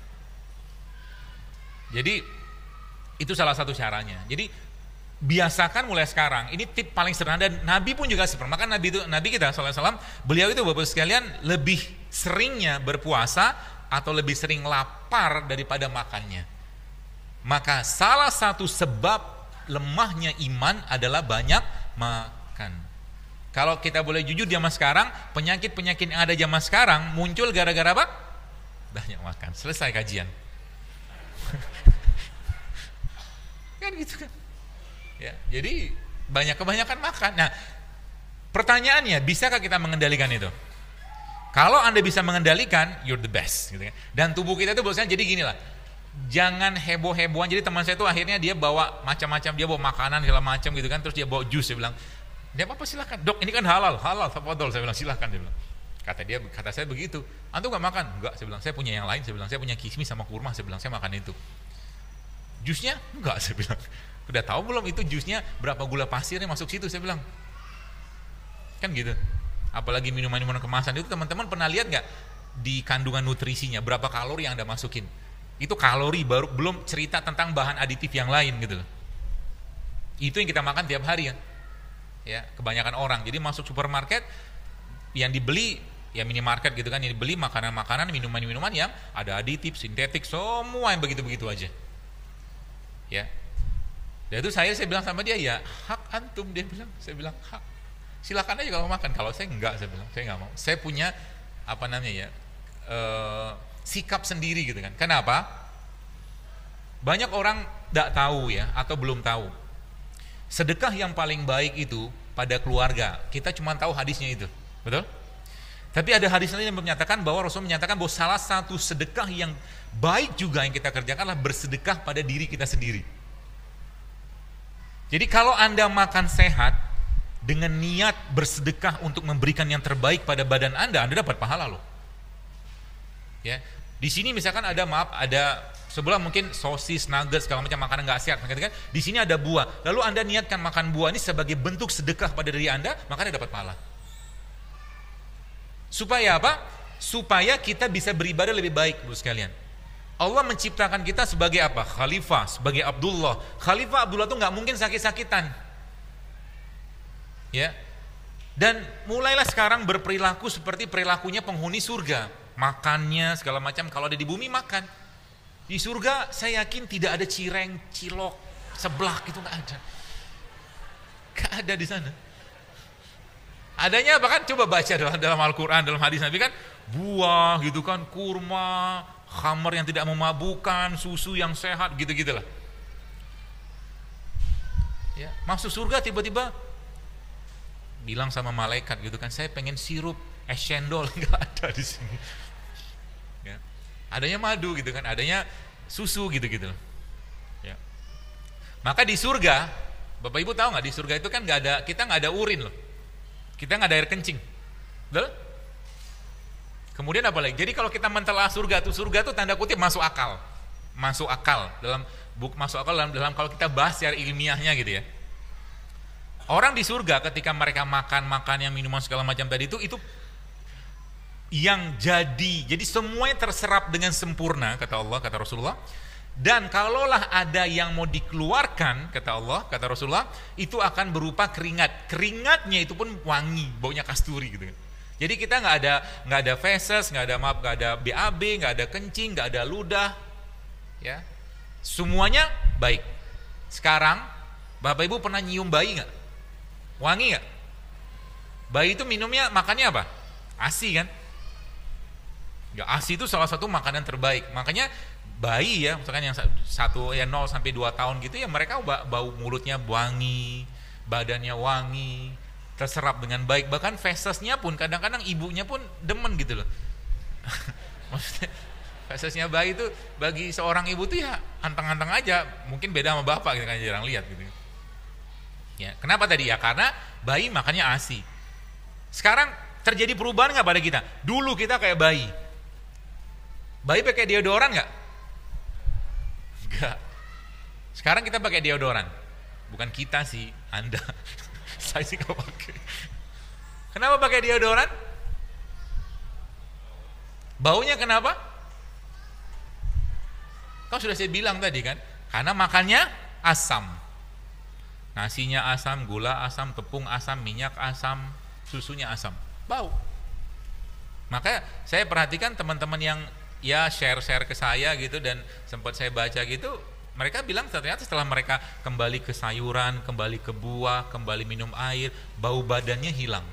Jadi itu salah satu caranya. Jadi biasakan mulai sekarang. Ini tip paling sederhana dan Nabi pun juga seperti. Maka Nabi kita SAW, beliau itu Bapak sekalian lebih seringnya berpuasa atau lebih sering lapar daripada makannya. Maka salah satu sebab lemahnya iman adalah banyak makan. Kalau kita boleh jujur zaman sekarang, penyakit-penyakit yang ada zaman sekarang muncul gara-gara apa? banyak makan. Selesai kajian. Kan gitu kan. Ya, jadi kebanyakan makan. Nah, pertanyaannya, bisakah kita mengendalikan itu? Kalau Anda bisa mengendalikan, you're the best gitu kan. Dan tubuh kita itu biasanya jadi gini lah. Jangan heboh-hebohan. Jadi teman saya itu akhirnya dia bawa macam-macam, dia bawa makanan segala macam gitu kan, terus dia bawa jus, saya bilang, "Dia apa silakan. Dok, ini kan halal, tafadhol." Saya bilang, "Silakan." Dia bilang. Kata saya begitu. "Antum enggak makan?" "Enggak." Saya bilang, "Saya punya yang lain." Saya bilang, "Saya punya kismis sama kurma." Saya bilang, "Saya makan itu." "Jusnya?" "Enggak." Saya bilang. "Udah tahu belum itu jusnya berapa gula pasirnya masuk situ?" Saya bilang. Kan gitu. Apalagi minuman-minuman kemasan itu, teman-teman pernah lihat nggak di kandungan nutrisinya berapa kalori yang Anda masukin? Itu kalori baru, belum cerita tentang bahan aditif yang lain gitu loh. Itu yang kita makan tiap hari kan. Ya, kebanyakan orang. Jadi masuk supermarket yang dibeli ya minimarket gitu kan, yang dibeli makanan-makanan, minuman-minuman yang ada aditif, sintetik, semua yang begitu-begitu aja. Ya. Dan itu saya bilang sama dia, "Ya, hak antum." Dia bilang, saya bilang, "Hak. Silakan aja kalau makan." "Kalau saya enggak," saya bilang, "saya enggak mau. Saya punya sikap sendiri gitu kan." Kenapa? Banyak orang enggak tahu ya, atau belum tahu. Sedekah yang paling baik itu pada keluarga. Kita cuma tahu hadisnya itu. Betul? Tapi ada hadis lain yang menyatakan bahwa Rasul menyatakan bahwa salah satu sedekah yang baik juga yang kita kerjakan adalah bersedekah pada diri kita sendiri. Jadi kalau Anda makan sehat dengan niat bersedekah untuk memberikan yang terbaik pada badan Anda dapat pahala loh. Ya, di sini misalkan ada sebelah mungkin sosis, nuggets, segala macam makanan nggak sehat, kan? Di sini ada buah. Lalu Anda niatkan makan buah ini sebagai bentuk sedekah pada diri Anda, maka Anda dapat pahala. Supaya apa? Supaya kita bisa beribadah lebih baik, Bu sekalian. Allah menciptakan kita sebagai apa? Khalifah, sebagai Abdullah. Khalifah Abdullah itu nggak mungkin sakit-sakitan. Ya. Dan mulailah sekarang berperilaku seperti perilakunya penghuni surga. Makannya segala macam, kalau ada di bumi makan. Di surga saya yakin tidak ada cireng, cilok, seblak, itu nggak ada. Nggak ada di sana. Adanya bahkan coba baca dalam Al-Quran, dalam hadis Nabi kan, buah gitu kan, kurma, khamar yang tidak memabukkan, susu yang sehat, gitu-gitulah. Ya, masuk surga tiba-tiba bilang sama malaikat gitu kan, "Saya pengen sirup es cendol." Nggak ada di sini. Ya. Adanya madu gitu kan, adanya susu gitu-gitu. Ya. Maka di surga, Bapak Ibu tahu nggak, di surga itu kan kita nggak ada urin loh, kita nggak ada air kencing, betul? Kemudian apa lagi? Jadi kalau kita mentelaah surga tuh tanda kutip masuk akal dalam kalau kita bahas secara ilmiahnya gitu ya. Orang di surga ketika mereka makan yang minuman segala macam tadi itu yang jadi semuanya terserap dengan sempurna, kata Allah, kata Rasulullah. Dan kalaulah ada yang mau dikeluarkan, kata Allah, kata Rasulullah, itu akan berupa keringatnya itu pun wangi, baunya kasturi gitu. Jadi kita nggak ada feses, nggak ada BAB, nggak ada kencing, nggak ada ludah, ya, semuanya baik. Sekarang Bapak Ibu pernah nyium bayi nggak? Wangi nggak? Bayi itu minumnya, makannya apa? ASI kan? Ya, ASI itu salah satu makanan terbaik. Makanya bayi ya, misalkan yang 0 sampai 2 tahun gitu ya, mereka bau mulutnya wangi, badannya wangi, terserap dengan baik. Bahkan fesesnya pun kadang-kadang ibunya pun demen gitu loh. Maksudnya fesesnya bayi itu bagi seorang ibu tuh ya anteng-anteng aja. Mungkin beda sama bapak gitu kan, jarang lihat gitu. Ya, kenapa tadi ya? Karena bayi makannya ASI. Sekarang terjadi perubahan nggak pada kita? Dulu kita kayak bayi. Bayi pakai deodoran nggak? Enggak. Sekarang kita pakai deodoran. Bukan kita sih, Anda. Saya sih nggak pakai. Kenapa pakai deodoran? Baunya kenapa? Kau sudah saya bilang tadi kan, karena makannya asam. Nasinya asam, gula asam, tepung asam, minyak asam, susunya asam, bau. Maka saya perhatikan teman-teman yang ya share ke saya gitu, dan sempat saya baca gitu, mereka bilang ternyata setelah mereka kembali ke sayuran, kembali ke buah, kembali minum air, bau badannya hilang.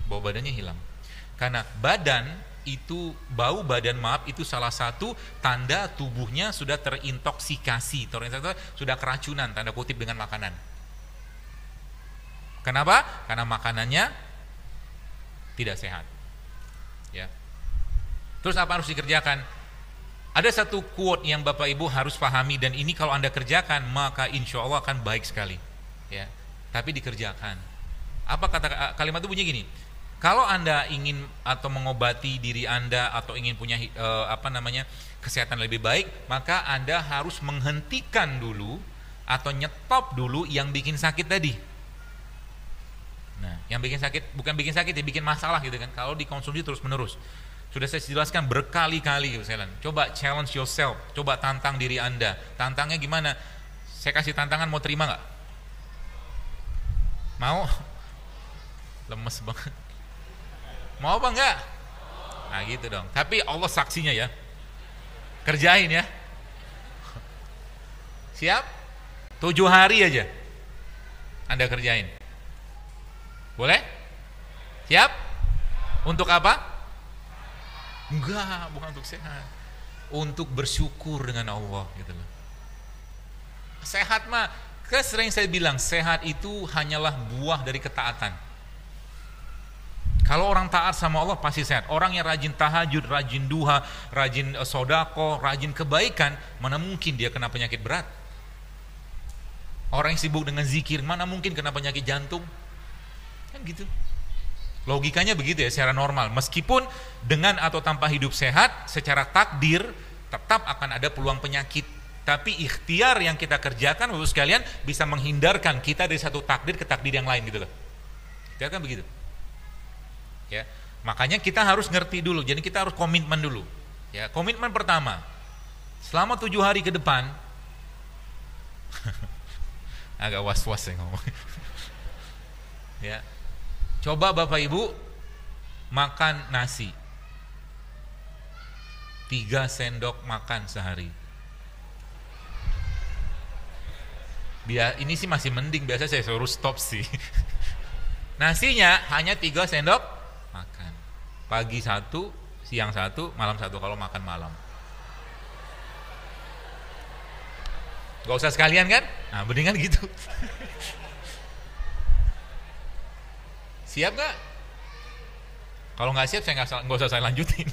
Bau badannya hilang. Karena bau badan itu salah satu tanda tubuhnya sudah terintoxikasi, sudah keracunan, tanda kutip, dengan makanan. Kenapa? Karena makanannya tidak sehat. Ya. Terus apa harus dikerjakan? Ada satu quote yang Bapak Ibu harus pahami, dan ini kalau Anda kerjakan maka insya Allah akan baik sekali. Ya. Tapi dikerjakan. Apa kalimat itu bunyi gini? Kalau Anda ingin atau mengobati diri Anda atau ingin punya kesehatan lebih baik, maka Anda harus menghentikan dulu atau nyetop dulu yang bikin sakit tadi. Nah, yang bikin sakit, bukan bikin sakit ya, bikin masalah gitu kan. Kalau dikonsumsi terus menerus. Sudah saya jelaskan berkali-kali gitu, coba challenge yourself, coba tantang diri Anda. Tantangnya gimana? Saya kasih tantangan, mau terima nggak? Mau? Lemes banget. Mau apa enggak? Nah gitu dong. Tapi Allah saksinya ya. Kerjain ya. Siap? 7 hari aja Anda kerjain. Boleh? Siap? Untuk apa? Enggak, bukan untuk sehat. Untuk bersyukur dengan Allah gitu loh. Sehat mah, sering saya bilang, sehat itu hanyalah buah dari ketaatan. Kalau orang taat sama Allah pasti sehat. Orang yang rajin tahajud, rajin duha, rajin sodako, rajin kebaikan, mana mungkin dia kena penyakit berat? Orang yang sibuk dengan zikir, mana mungkin kena penyakit jantung? Kan gitu. Logikanya begitu ya, secara normal. Meskipun dengan atau tanpa hidup sehat, secara takdir tetap akan ada peluang penyakit. Tapi ikhtiar yang kita kerjakan, Bapak sekalian, bisa menghindarkan kita dari satu takdir ke takdir yang lain gitu loh. Ya kan begitu. Ya, makanya kita harus ngerti dulu. Jadi kita harus komitmen dulu. Ya, komitmen pertama, selama 7 hari ke depan, agak was-was ya ngomong. Ya, coba Bapak Ibu makan nasi 3 sendok makan sehari. Ini sih masih mending, biasa saya suruh stop sih. Nasinya hanya 3 sendok makan. Pagi 1, siang 1, malam 1 kalau makan malam. Gak usah sekalian kan? Nah, mendingan gitu. Siap gak? Kalau nggak siap, saya nggak usah saya lanjutin.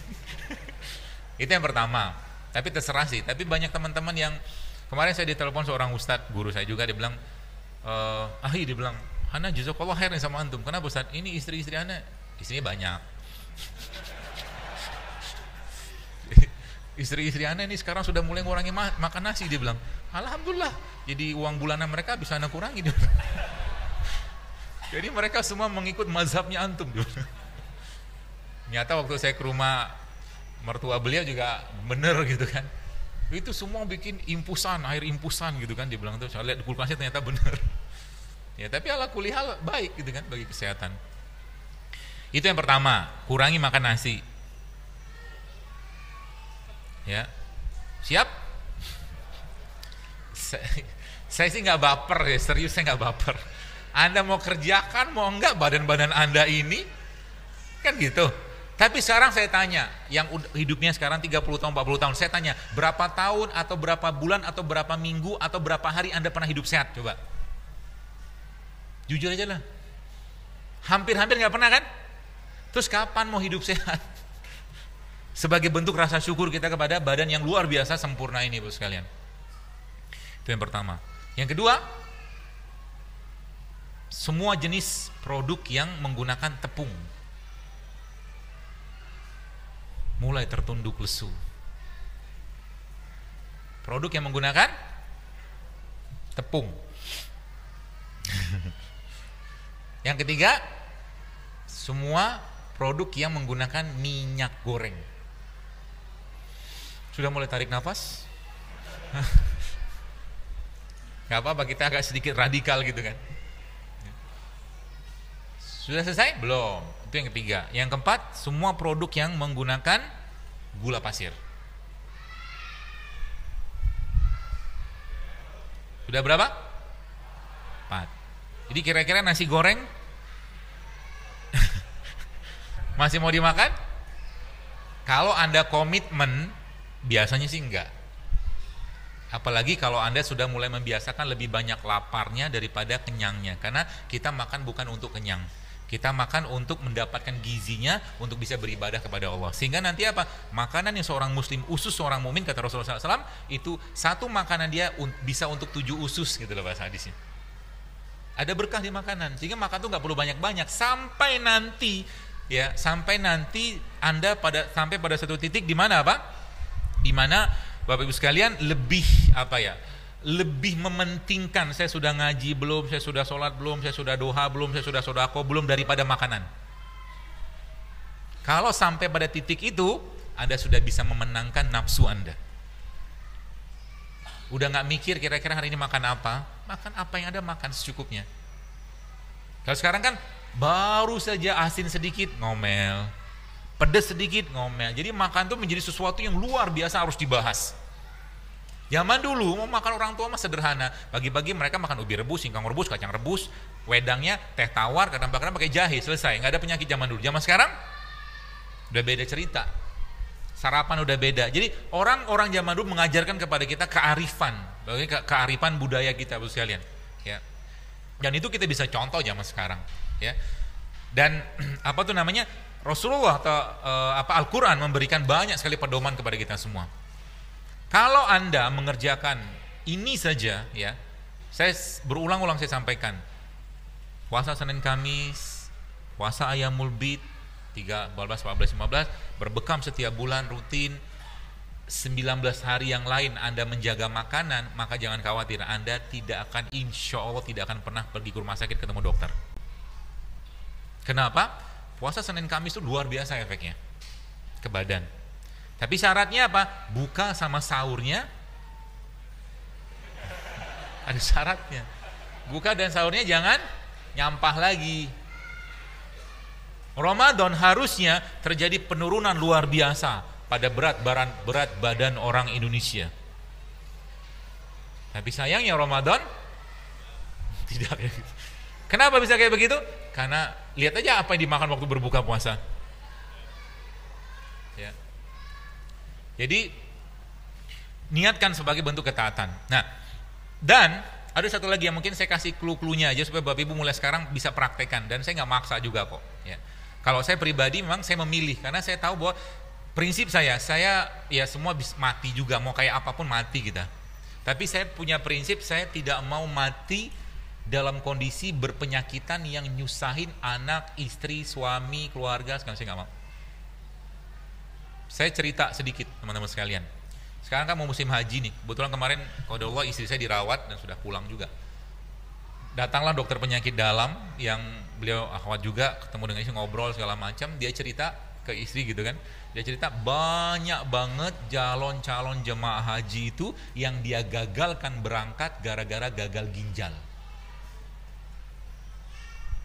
Itu yang pertama. Tapi terserah sih. Tapi banyak teman-teman yang kemarin saya ditelepon seorang ustadz, guru saya juga, dia bilang, dia bilang, Hana jazakallah khair nih sama antum. Kenapa Ustadz? Ini istri-istri Hana, istrinya banyak. Istri-istri Hana ini sekarang sudah mulai ngurangi makan nasi, dia bilang. Alhamdulillah. Jadi uang bulanan mereka bisa Hana kurangi. Dia bilang. Jadi mereka semua mengikut mazhabnya antum. Nyata waktu saya ke rumah mertua beliau juga bener gitu kan. Itu semua bikin impusan, air impusan gitu kan, dia bilang tuh. Saya lihat di kulkasnya ternyata bener. Ya, tapi ala kulihal baik gitu kan bagi kesehatan. Itu yang pertama, kurangi makan nasi. Ya. Siap? Saya sih nggak baper ya, serius saya nggak baper. Anda mau kerjakan, mau enggak badan-badan Anda ini, kan gitu. Tapi sekarang saya tanya, yang hidupnya sekarang 30 tahun, 40 tahun, saya tanya, berapa tahun atau berapa bulan atau berapa minggu atau berapa hari Anda pernah hidup sehat? Coba. Jujur aja lah. Hampir-hampir nggak pernah kan? Terus kapan mau hidup sehat? Sebagai bentuk rasa syukur kita kepada badan yang luar biasa sempurna ini, Bapak sekalian. Itu yang pertama. Yang kedua, semua jenis produk yang menggunakan tepung mulai tertunduk lesu. Produk yang menggunakan tepung. Yang ketiga, semua produk yang menggunakan minyak goreng. Sudah mulai tarik nafas? Gak apa-apa, kita agak sedikit radikal gitu kan. Sudah selesai? Belum. Itu yang ketiga. Yang keempat, semua produk yang menggunakan gula pasir. Sudah berapa? 4. Jadi kira-kira nasi goreng Masih mau dimakan? Kalau Anda komitmen, biasanya sih enggak. Apalagi kalau Anda sudah mulai membiasakan lebih banyak laparnya daripada kenyangnya. Karena kita makan bukan untuk kenyang. Kita makan untuk mendapatkan gizinya untuk bisa beribadah kepada Allah. Sehingga nanti apa? Makanan yang seorang muslim usus seorang mumin, kata Rasulullah SAW, itu satu makanan dia bisa untuk 7 usus gitu loh bahasa hadisnya. Ada berkah di makanan. Sehingga makan tuh nggak perlu banyak-banyak sampai nanti Anda sampai pada satu titik di mana apa? Di mana Bapak Ibu sekalian lebih mementingkan saya sudah ngaji belum, saya sudah sholat belum, saya sudah doa belum, saya sudah sodako belum daripada makanan. Kalau sampai pada titik itu, Anda sudah bisa memenangkan nafsu Anda. Udah nggak mikir kira-kira hari ini makan apa yang Anda makan secukupnya. Kalau sekarang kan baru saja asin sedikit ngomel, pedas sedikit ngomel. Jadi makan tuh menjadi sesuatu yang luar biasa harus dibahas. Zaman dulu mau makan orang tua mah sederhana. Pagi-pagi mereka makan ubi rebus, singkong rebus, kacang rebus, wedangnya teh tawar, kadang-kadang pakai jahe, selesai. Nggak ada penyakit zaman dulu. Zaman sekarang udah beda cerita. Sarapan udah beda. Jadi orang-orang zaman dulu mengajarkan kepada kita kearifan budaya kita, Bu sekalian. Ya. Dan itu kita bisa contoh zaman sekarang. Ya. Dan Rasulullah atau Al-Quran memberikan banyak sekali pedoman kepada kita semua. Kalau Anda mengerjakan ini saja, ya, saya berulang-ulang saya sampaikan, puasa Senin Kamis, puasa Ayyamul Bid 13, 14, 15, berbekam setiap bulan rutin, 19 hari yang lain Anda menjaga makanan, maka jangan khawatir, Anda tidak akan, insya Allah tidak akan pernah pergi ke rumah sakit ketemu dokter. Kenapa? Puasa Senin Kamis itu luar biasa efeknya ke badan. Tapi syaratnya apa? Buka sama sahurnya ada syaratnya. Buka dan sahurnya jangan nyampah lagi. Ramadan harusnya terjadi penurunan luar biasa pada berat badan orang Indonesia. Tapi sayangnya Ramadan tidak. Kenapa bisa kayak begitu? Karena lihat aja apa yang dimakan waktu berbuka puasa. Ya. Jadi niatkan sebagai bentuk ketaatan. Nah, dan ada satu lagi yang mungkin saya kasih clue-cluenya aja supaya Bapak Ibu mulai sekarang bisa praktekkan, dan saya nggak maksa juga kok. Ya. Kalau saya pribadi memang saya memilih karena saya tahu bahwa prinsip saya ya semua bisa mati juga, mau kayak apapun mati kita. Tapi saya punya prinsip, saya tidak mau mati dalam kondisi berpenyakitan yang nyusahin anak, istri, suami, keluarga. Sekarang saya nggak mau. Saya cerita sedikit teman-teman sekalian. Sekarang kan mau musim haji nih. Kebetulan kemarin qadarullah istri saya dirawat dan sudah pulang juga. Datanglah dokter penyakit dalam yang beliau akhwat juga, ketemu dengan istri, ngobrol segala macam. Dia cerita ke istri gitu kan. Dia cerita banyak banget calon jemaah haji itu yang dia gagalkan berangkat gara-gara gagal ginjal.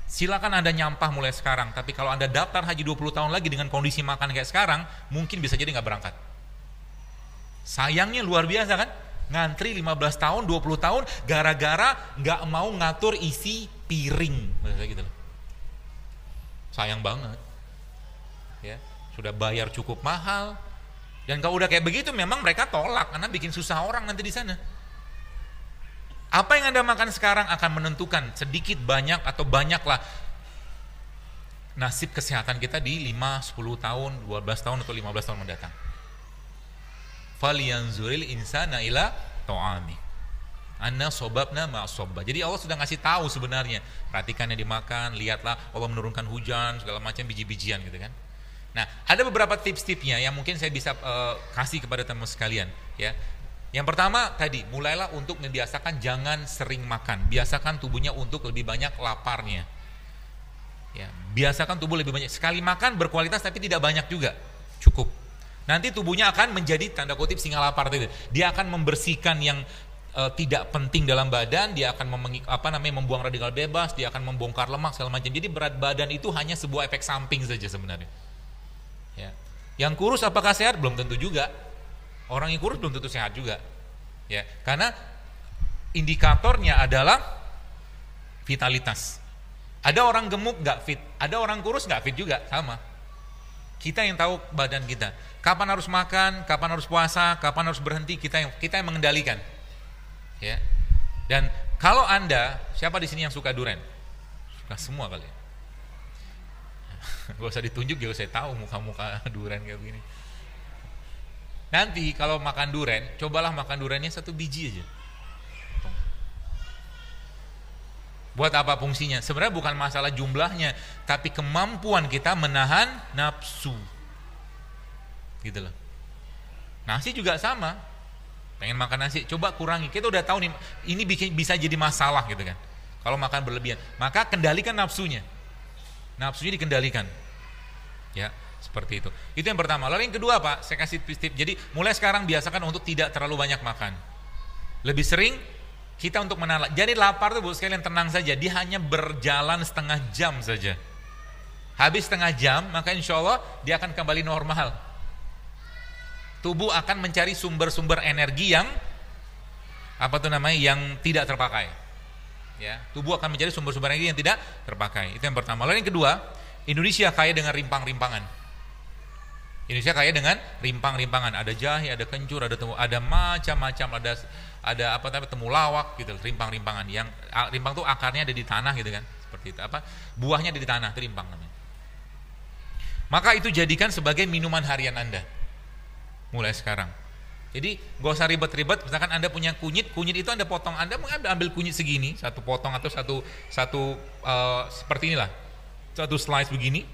Silakan Anda nyampah mulai sekarang, tapi kalau Anda daftar haji 20 tahun lagi dengan kondisi makan kayak sekarang, mungkin bisa jadi nggak berangkat. Sayangnya luar biasa kan? Ngantri 15 tahun, 20 tahun, gara-gara nggak mau ngatur isi piring. Gitu loh. Sayang banget. Ya, sudah bayar cukup mahal. Dan kalau udah kayak begitu, memang mereka tolak, karena bikin susah orang nanti di sana. Apa yang Anda makan sekarang akan menentukan sedikit banyak atau banyaklah nasib kesehatan kita di 5, 10 tahun, 12 tahun atau 15 tahun mendatang. Falyanzuril insana ila ta'ami. Anna sobabna ma'sobba. Jadi Allah sudah ngasih tahu sebenarnya. Perhatikan yang dimakan, lihatlah Allah menurunkan hujan, segala macam biji-bijian gitu kan. Nah, ada beberapa tips-tipsnya yang mungkin saya bisa kasih kepada teman sekalian, ya. Yang pertama tadi, mulailah untuk membiasakan jangan sering makan. Biasakan tubuhnya untuk lebih banyak laparnya. Ya, biasakan tubuh lebih banyak. Sekali makan berkualitas tapi tidak banyak juga. Cukup. Nanti tubuhnya akan menjadi tanda kutip singa lapar tadi. Dia akan membersihkan yang tidak penting dalam badan, dia akan membuang radikal bebas, dia akan membongkar lemak segala macam. Jadi berat badan itu hanya sebuah efek samping saja sebenarnya. Ya. Yang kurus apakah sehat? Belum tentu juga. Orang yang kurus belum tentu sehat juga, ya, karena indikatornya adalah vitalitas. Ada orang gemuk nggak fit, ada orang kurus nggak fit juga, sama. Kita yang tahu badan kita. Kapan harus makan, kapan harus puasa, kapan harus berhenti, kita yang mengendalikan. Ya. Dan kalau Anda, siapa di sini yang suka durian? Suka semua kali. Gak usah ditunjuk juga saya tahu muka-muka durian kayak begini. Nanti kalau makan durian, cobalah makan duriannya 1 biji aja. Buat apa fungsinya? Sebenarnya bukan masalah jumlahnya, tapi kemampuan kita menahan nafsu. Gitu loh. Nasi juga sama. Pengen makan nasi, coba kurangi. Kita udah tahu nih, ini bisa jadi masalah gitu kan. Kalau makan berlebihan, maka kendalikan nafsunya. Nafsunya dikendalikan. Ya, seperti itu. Itu yang pertama. Lalu yang kedua, Pak, saya kasih tips. Jadi mulai sekarang biasakan untuk tidak terlalu banyak makan. Lebih sering kita untuk menahan. Jadi lapar tuh Bu sekalian tenang saja. Dia hanya berjalan setengah jam saja. Habis setengah jam, maka insya Allah dia akan kembali normal. Tubuh akan mencari sumber-sumber energi yang yang tidak terpakai. Ya, tubuh akan mencari sumber-sumber energi yang tidak terpakai. Itu yang pertama. Lalu yang kedua, Indonesia kaya dengan rimpang-rimpangan. Indonesia kaya dengan rimpang-rimpangan. Ada jahe, ada kencur, ada macam-macam, ada temulawak gitu, rimpang-rimpangan. Yang rimpang tuh akarnya ada di tanah gitu kan, seperti itu. Buahnya ada di tanah, itu rimpang namanya. Maka itu jadikan sebagai minuman harian Anda. Mulai sekarang. Jadi gak usah ribet-ribet. Misalkan Anda punya kunyit itu Anda potong. Anda ambil kunyit segini, satu potong atau satu seperti inilah, satu slice begini,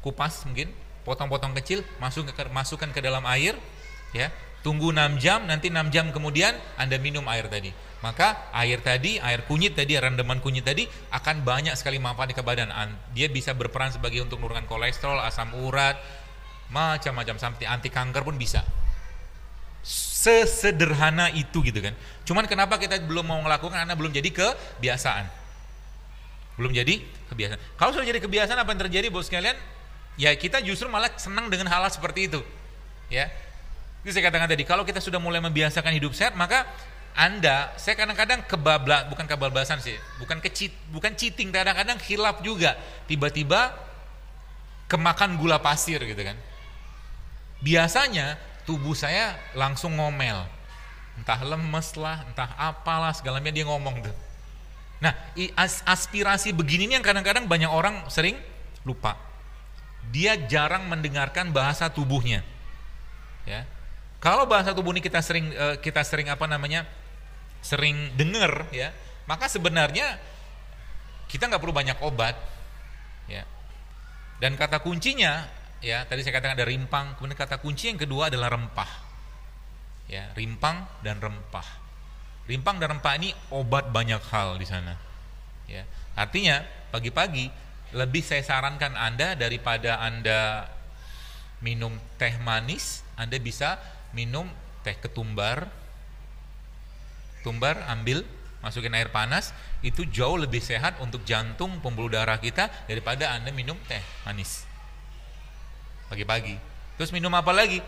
kupas mungkin, potong-potong kecil, masukkan ke dalam air, ya. Tunggu 6 jam, nanti 6 jam kemudian Anda minum air tadi. Maka air kunyit tadi, rendaman kunyit tadi akan banyak sekali manfaat ke badan. Dia bisa berperan sebagai untuk menurunkan kolesterol, asam urat, macam-macam, sampai anti kanker pun bisa. Sesederhana itu gitu kan. Cuman kenapa kita belum mau melakukan? Karena belum jadi kebiasaan. Belum jadi kebiasaan. Kalau sudah jadi kebiasaan, apa yang terjadi Bos sekalian? Ya kita justru malah senang dengan hal seperti itu. Ya. Itu saya katakan tadi, kalau kita sudah mulai membiasakan hidup sehat, maka saya kadang-kadang bukan kebablasan sih, bukan cheating, kadang-kadang khilaf juga. Tiba-tiba kemakan gula pasir gitu kan. Biasanya tubuh saya langsung ngomel. Entah lemes lah, entah apalah, segalanya dia ngomong tuh. Nah, aspirasi begini nih yang kadang-kadang banyak orang sering lupa. Dia jarang mendengarkan bahasa tubuhnya. Ya. Kalau bahasa tubuh ini kita sering sering dengar, ya, maka sebenarnya kita nggak perlu banyak obat, ya. Dan kata kuncinya, ya, tadi saya katakan ada rimpang, kemudian kata kunci yang kedua adalah rempah, ya, rimpang dan rempah. Rimpang dan rempah ini obat banyak hal di sana, ya. Artinya pagi-pagi lebih saya sarankan Anda, daripada Anda minum teh manis, Anda bisa minum teh ketumbar. Ambil, masukin air panas, itu jauh lebih sehat untuk jantung, pembuluh darah kita daripada Anda minum teh manis pagi-pagi. Terus minum apa lagi?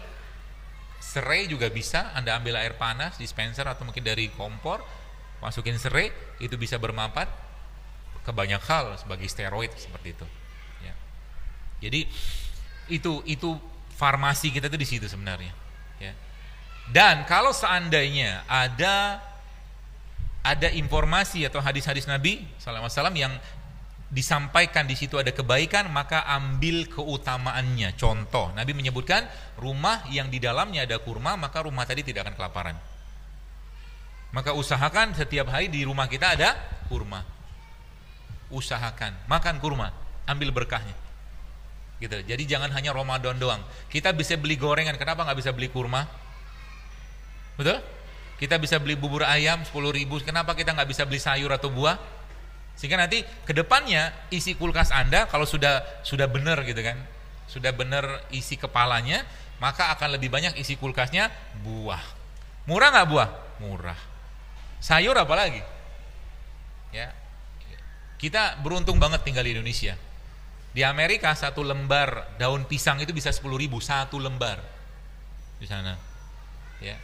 Serai juga bisa, Anda ambil air panas, dispenser atau mungkin dari kompor, masukin serai, itu bisa bermanfaat ke banyak hal sebagai steroid seperti itu. Ya. Jadi itu farmasi kita tuh di situ sebenarnya. Ya. Dan kalau seandainya ada informasi atau hadis-hadis Nabi SAW yang disampaikan di situ ada kebaikan, maka ambil keutamaannya. Contoh, Nabi menyebutkan rumah yang di dalamnya ada kurma, maka rumah tadi tidak akan kelaparan. Maka usahakan setiap hari di rumah kita ada kurma. Usahakan makan kurma, ambil berkahnya. Gitu. Jadi jangan hanya Ramadan doang. Kita bisa beli gorengan, kenapa nggak bisa beli kurma? Betul? Kita bisa beli bubur ayam 10.000, kenapa kita nggak bisa beli sayur atau buah? Sehingga nanti ke depannya isi kulkas Anda kalau sudah benar gitu kan, sudah benar isi kepalanya, maka akan lebih banyak isi kulkasnya buah. Murah nggak buah? Murah. Sayur apa lagi? Ya, kita beruntung banget tinggal di Indonesia. Di Amerika 1 lembar daun pisang itu bisa 10.000 1 lembar di sana. Ya.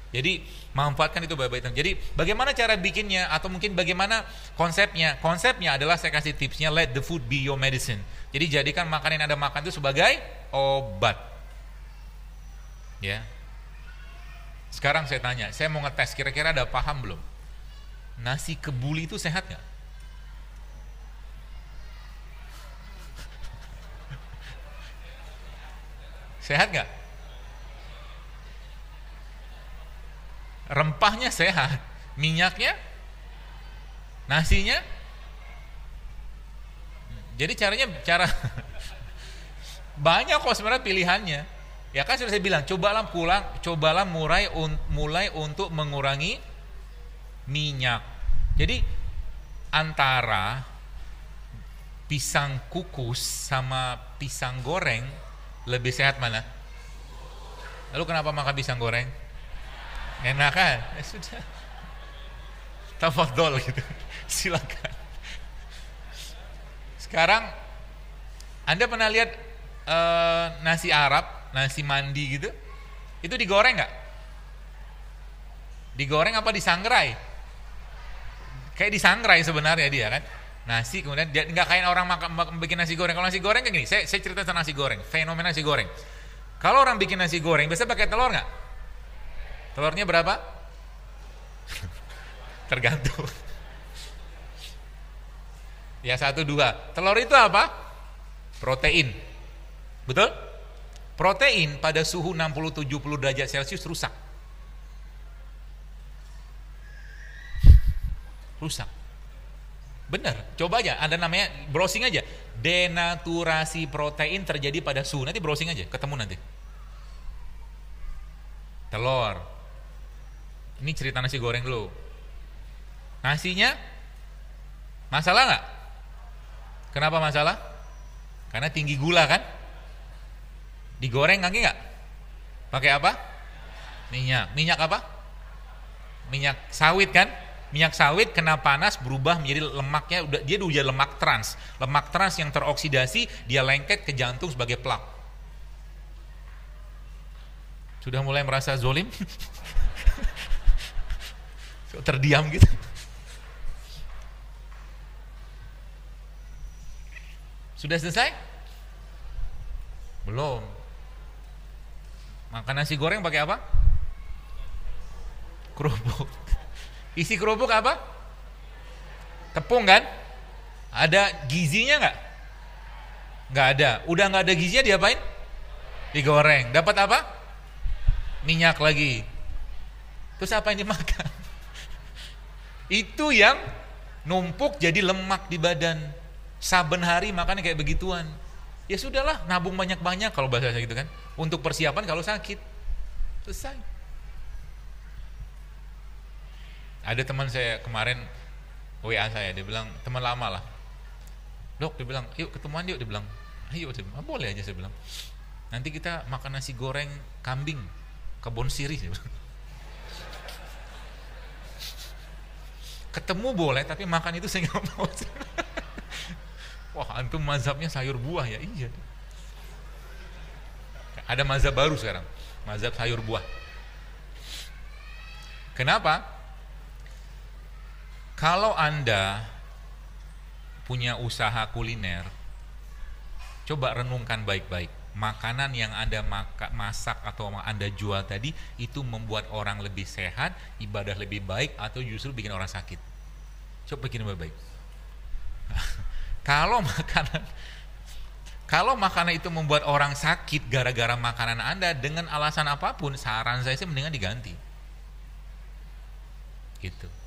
Jadi manfaatkan itu baik-baik. Jadi bagaimana cara bikinnya atau mungkin bagaimana konsepnya? Konsepnya adalah saya kasih tipsnya, let the food be your medicine. Jadi jadikan makanan yang Anda makan itu sebagai obat. Ya. Sekarang saya tanya, saya mau ngetes, kira-kira ada paham belum? Nasi kebuli itu sehat nggak? Sehat nggak? Rempahnya sehat, minyaknya, nasinya. Jadi cara banyak kok sebenarnya pilihannya. Ya kan sudah saya bilang, cobalah mulai untuk mengurangi minyak. Jadi antara pisang kukus sama pisang goreng lebih sehat mana? Lalu kenapa makan pisang goreng? Enak kan? Ya sudah. Tafadhol gitu. Silakan. Sekarang Anda pernah lihat nasi Arab, nasi mandi gitu? Itu digoreng nggak? Digoreng apa disangrai? Kayak disangrai sebenarnya dia kan. Nasi kemudian dia nggak kayak orang bikin nasi goreng. Kalau nasi goreng kayak gini, saya cerita tentang nasi goreng, fenomena nasi goreng. Kalau orang bikin nasi goreng, biasanya pakai telur nggak? Telurnya berapa? Tergantung. Ya 1, 2. Telur itu apa? Protein. Betul? Protein pada suhu 60-70 derajat Celcius rusak. Rusak. Benar, coba aja, ada namanya, browsing aja. Denaturasi protein terjadi pada suhu. Nanti browsing aja, ketemu nanti. Telur. Ini cerita nasi goreng dulu. Nasinya masalah nggak? Kenapa masalah? Karena tinggi gula kan? Digoreng kaki nggak? Pakai apa? Minyak. Minyak apa? Minyak sawit kan? Minyak sawit kena panas berubah menjadi lemaknya, dia udah lemak trans. Lemak trans yang teroksidasi, dia lengket ke jantung sebagai plak. Sudah mulai merasa zolim? Terdiam gitu. Sudah selesai? Belum. Makan nasi goreng pakai apa? Kerupuk. Isi kerupuk apa? Tepung kan? Ada gizinya nggak? Nggak ada. Udah nggak ada gizinya diapain? Digoreng. Dapat apa? Minyak lagi. Terus apa yang dimakan? Itu yang numpuk jadi lemak di badan. Saben hari makannya kayak begituan. Ya sudahlah, nabung banyak-banyak kalau bahasanya gitu kan. Untuk persiapan kalau sakit. Selesai. Ada teman saya kemarin WA saya, dia bilang, teman lama lah. Dok, dia bilang, yuk ketemuan yuk, dia bilang. Ayo, dia bilang, boleh aja saya bilang. Nanti kita makan nasi goreng kambing, kebun sirih. Dia bilang. Ketemu boleh, tapi makan itu saya nggak mau. Wah, antum mazhabnya sayur buah ya? Iya. Ada mazhab baru sekarang, mazhab sayur buah. Kenapa? Kalau Anda punya usaha kuliner, coba renungkan baik-baik. Makanan yang Anda masak atau Anda jual tadi itu membuat orang lebih sehat, ibadah lebih baik, atau justru bikin orang sakit? Coba bikin baik-baik. Kalau makanan itu membuat orang sakit gara-gara makanan Anda dengan alasan apapun, saran saya sih mendingan diganti. Gitu.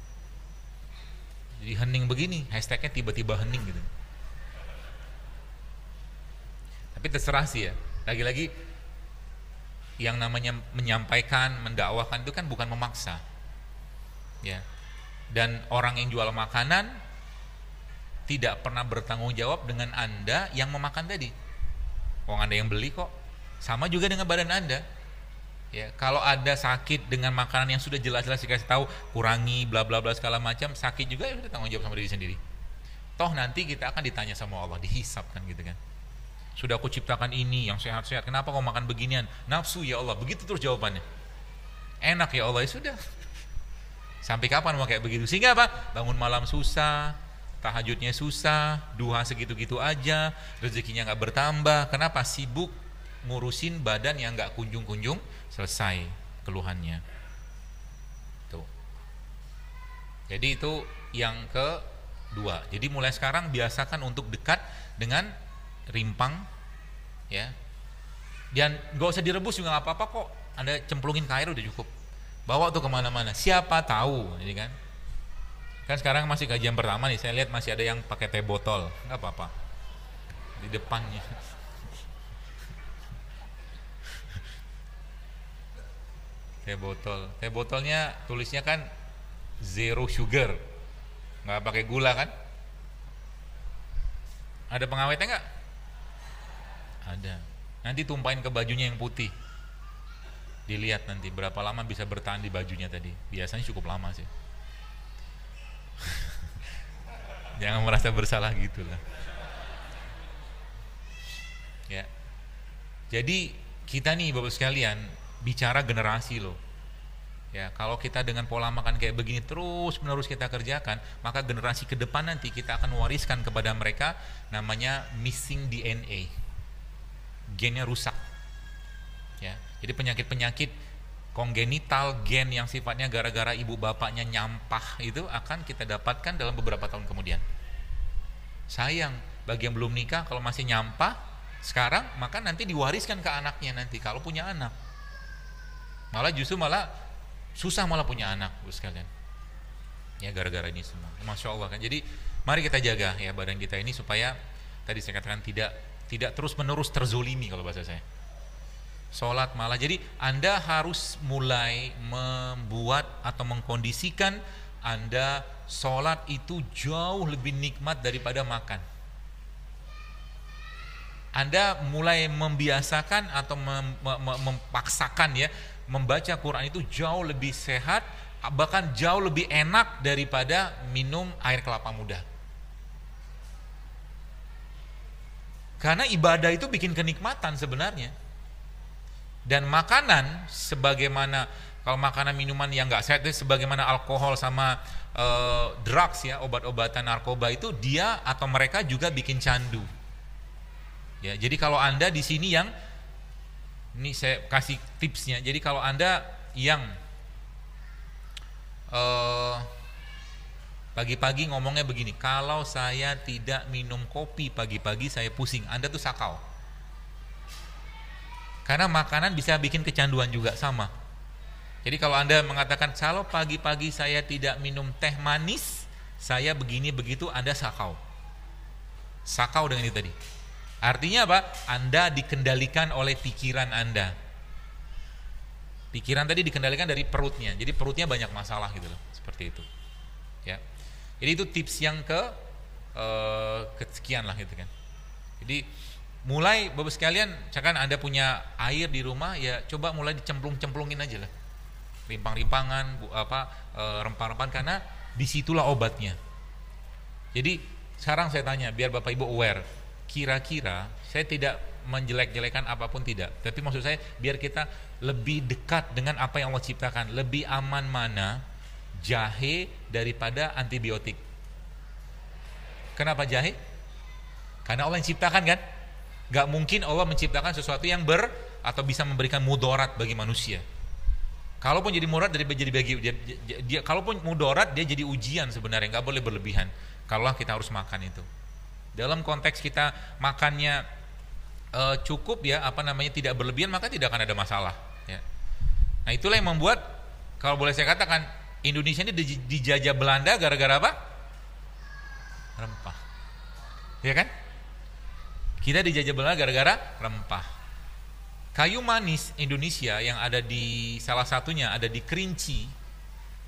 Jadi hening begini, hashtagnya tiba-tiba hening gitu. Tapi terserah sih ya. Lagi-lagi yang namanya menyampaikan, mendakwakan itu kan bukan memaksa. Ya. Dan orang yang jual makanan tidak pernah bertanggung jawab dengan Anda yang memakan tadi. Wong Anda yang beli kok. Sama juga dengan badan Anda. Ya, kalau ada sakit dengan makanan yang sudah jelas-jelas dikasih tahu, kurangi bla bla bla segala macam, sakit juga ya sudah tanggung jawab sama diri sendiri. Toh nanti kita akan ditanya sama Allah, dihisab kan gitu kan. Sudah aku ciptakan ini yang sehat-sehat, kenapa kau makan beginian? Nafsu ya Allah, begitu terus jawabannya. Enak ya Allah, ya sudah. Sampai kapan mau kayak begitu? Sehingga apa? Bangun malam susah, tahajudnya susah, duha segitu-gitu aja, rezekinya nggak bertambah. Kenapa? Sibuk ngurusin badan yang nggak kunjung-kunjung selesai keluhannya. Tuh. Jadi itu yang kedua. Jadi mulai sekarang biasakan untuk dekat dengan rimpang, ya. Dan gak usah direbus juga nggak apa-apa kok. Anda cemplungin ke air udah cukup. Bawa tuh kemana-mana. Siapa tahu, ini kan. Kan sekarang masih kajian pertama nih. Saya lihat masih ada yang pakai teh botol. Nggak apa-apa. Di depannya. Teh botol. Teh botolnya tulisnya kan zero sugar. Nggak pakai gula kan? Ada pengawetnya nggak? Ada. Nanti tumpahin ke bajunya yang putih. Dilihat nanti berapa lama bisa bertahan di bajunya tadi. Biasanya cukup lama sih. Jangan merasa bersalah gitu lah. Ya. Jadi kita nih Bapak sekalian bicara generasi loh. Ya, kalau kita dengan pola makan kayak begini terus menerus kita kerjakan, maka generasi ke depan nanti kita akan wariskan kepada mereka namanya missing DNA. Gennya rusak. Ya. Jadi penyakit-penyakit kongenital gen yang sifatnya gara-gara ibu bapaknya nyampah itu akan kita dapatkan dalam beberapa tahun kemudian. Sayang bagi yang belum nikah kalau masih nyampah sekarang, maka nanti diwariskan ke anaknya nanti kalau punya anak. Justru susah punya anak, Bu sekalian. Ya gara-gara ini semua. Masya Allah kan. Jadi mari kita jaga ya badan kita ini supaya tadi saya katakan tidak terus-menerus terzolimi kalau bahasa saya. Sholat malah. Jadi Anda harus mulai membuat atau mengkondisikan Anda sholat itu jauh lebih nikmat daripada makan. Anda mulai membiasakan atau memaksakan ya membaca Quran itu jauh lebih sehat, bahkan jauh lebih enak daripada minum air kelapa muda. Karena ibadah itu bikin kenikmatan sebenarnya. Dan makanan sebagaimana kalau makanan minuman yang nggak sehat itu sebagaimana alkohol sama drugs ya, obat-obatan narkoba itu dia atau mereka juga bikin candu. Ya, jadi kalau Anda di sini yang ini saya kasih tipsnya. Jadi kalau Anda yang pagi-pagi ngomongnya begini, kalau saya tidak minum kopi pagi-pagi saya pusing, Anda tuh sakau. Karena makanan bisa bikin kecanduan juga sama. Jadi kalau Anda mengatakan kalau pagi-pagi saya tidak minum teh manis, saya begini begitu, Anda sakau. Sakau dengan itu tadi. Artinya apa? Anda dikendalikan oleh pikiran Anda. Pikiran tadi dikendalikan dari perutnya. Jadi perutnya banyak masalah gitu loh, seperti itu. Ya. Jadi itu tips yang kesekian lah gitu kan. Jadi mulai Bapak sekalian, misalkan Anda punya air di rumah, ya coba mulai dicemplung-cemplungin aja lah. Rimpang-rimpangan, rempah-rempahan, karena disitulah obatnya. Jadi sekarang saya tanya, biar Bapak Ibu aware, kira-kira saya tidak menjelek-jelekan apapun tidak, tapi maksud saya biar kita lebih dekat dengan apa yang Allah ciptakan. Lebih aman mana jahe daripada antibiotik? Kenapa jahe? Karena Allah yang ciptakan kan. Gak mungkin Allah menciptakan sesuatu yang atau bisa memberikan mudarat bagi manusia. Kalaupun jadi mudarat kalaupun mudarat dia jadi ujian sebenarnya, nggak boleh berlebihan. Kalau kita harus makan itu. Dalam konteks kita makannya cukup ya, tidak berlebihan, maka tidak akan ada masalah. Ya. Nah itulah yang membuat, kalau boleh saya katakan, Indonesia ini dijajah Belanda gara-gara apa? Rempah. Ya kan? Kita dijajah Belanda gara-gara rempah. Kayu manis Indonesia yang ada di salah satunya ada di Kerinci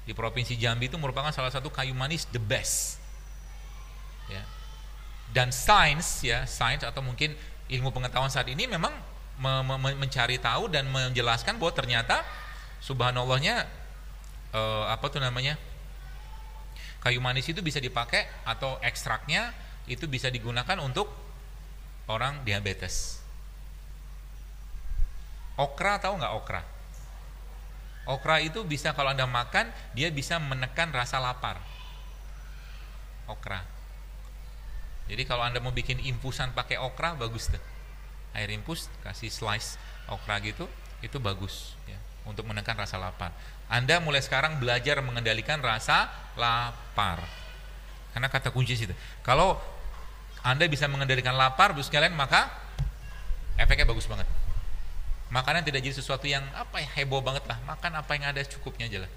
di Provinsi Jambi itu merupakan salah satu kayu manis the best. Ya. Dan sains atau mungkin ilmu pengetahuan saat ini memang mencari tahu dan menjelaskan bahwa ternyata subhanallahnya kayu manis itu bisa dipakai atau ekstraknya itu bisa digunakan untuk orang diabetes. Okra, tahu nggak okra? Okra itu bisa kalau Anda makan, dia bisa menekan rasa lapar. Okra. Jadi kalau Anda mau bikin infusan pakai okra, bagus tuh. air infus, kasih slice okra gitu, itu bagus ya untuk menekan rasa lapar. Anda mulai sekarang belajar mengendalikan rasa lapar. Karena kata kunci situ. Kalau Anda bisa mengendalikan lapar, Bos sekalian, maka efeknya bagus banget. Makanan tidak jadi sesuatu yang heboh banget lah. Makan apa yang ada cukupnya aja lah.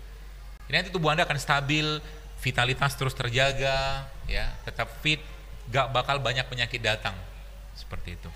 Jadi nanti tubuh Anda akan stabil, vitalitas terus terjaga, ya, tetap fit, gak bakal banyak penyakit datang. Seperti itu.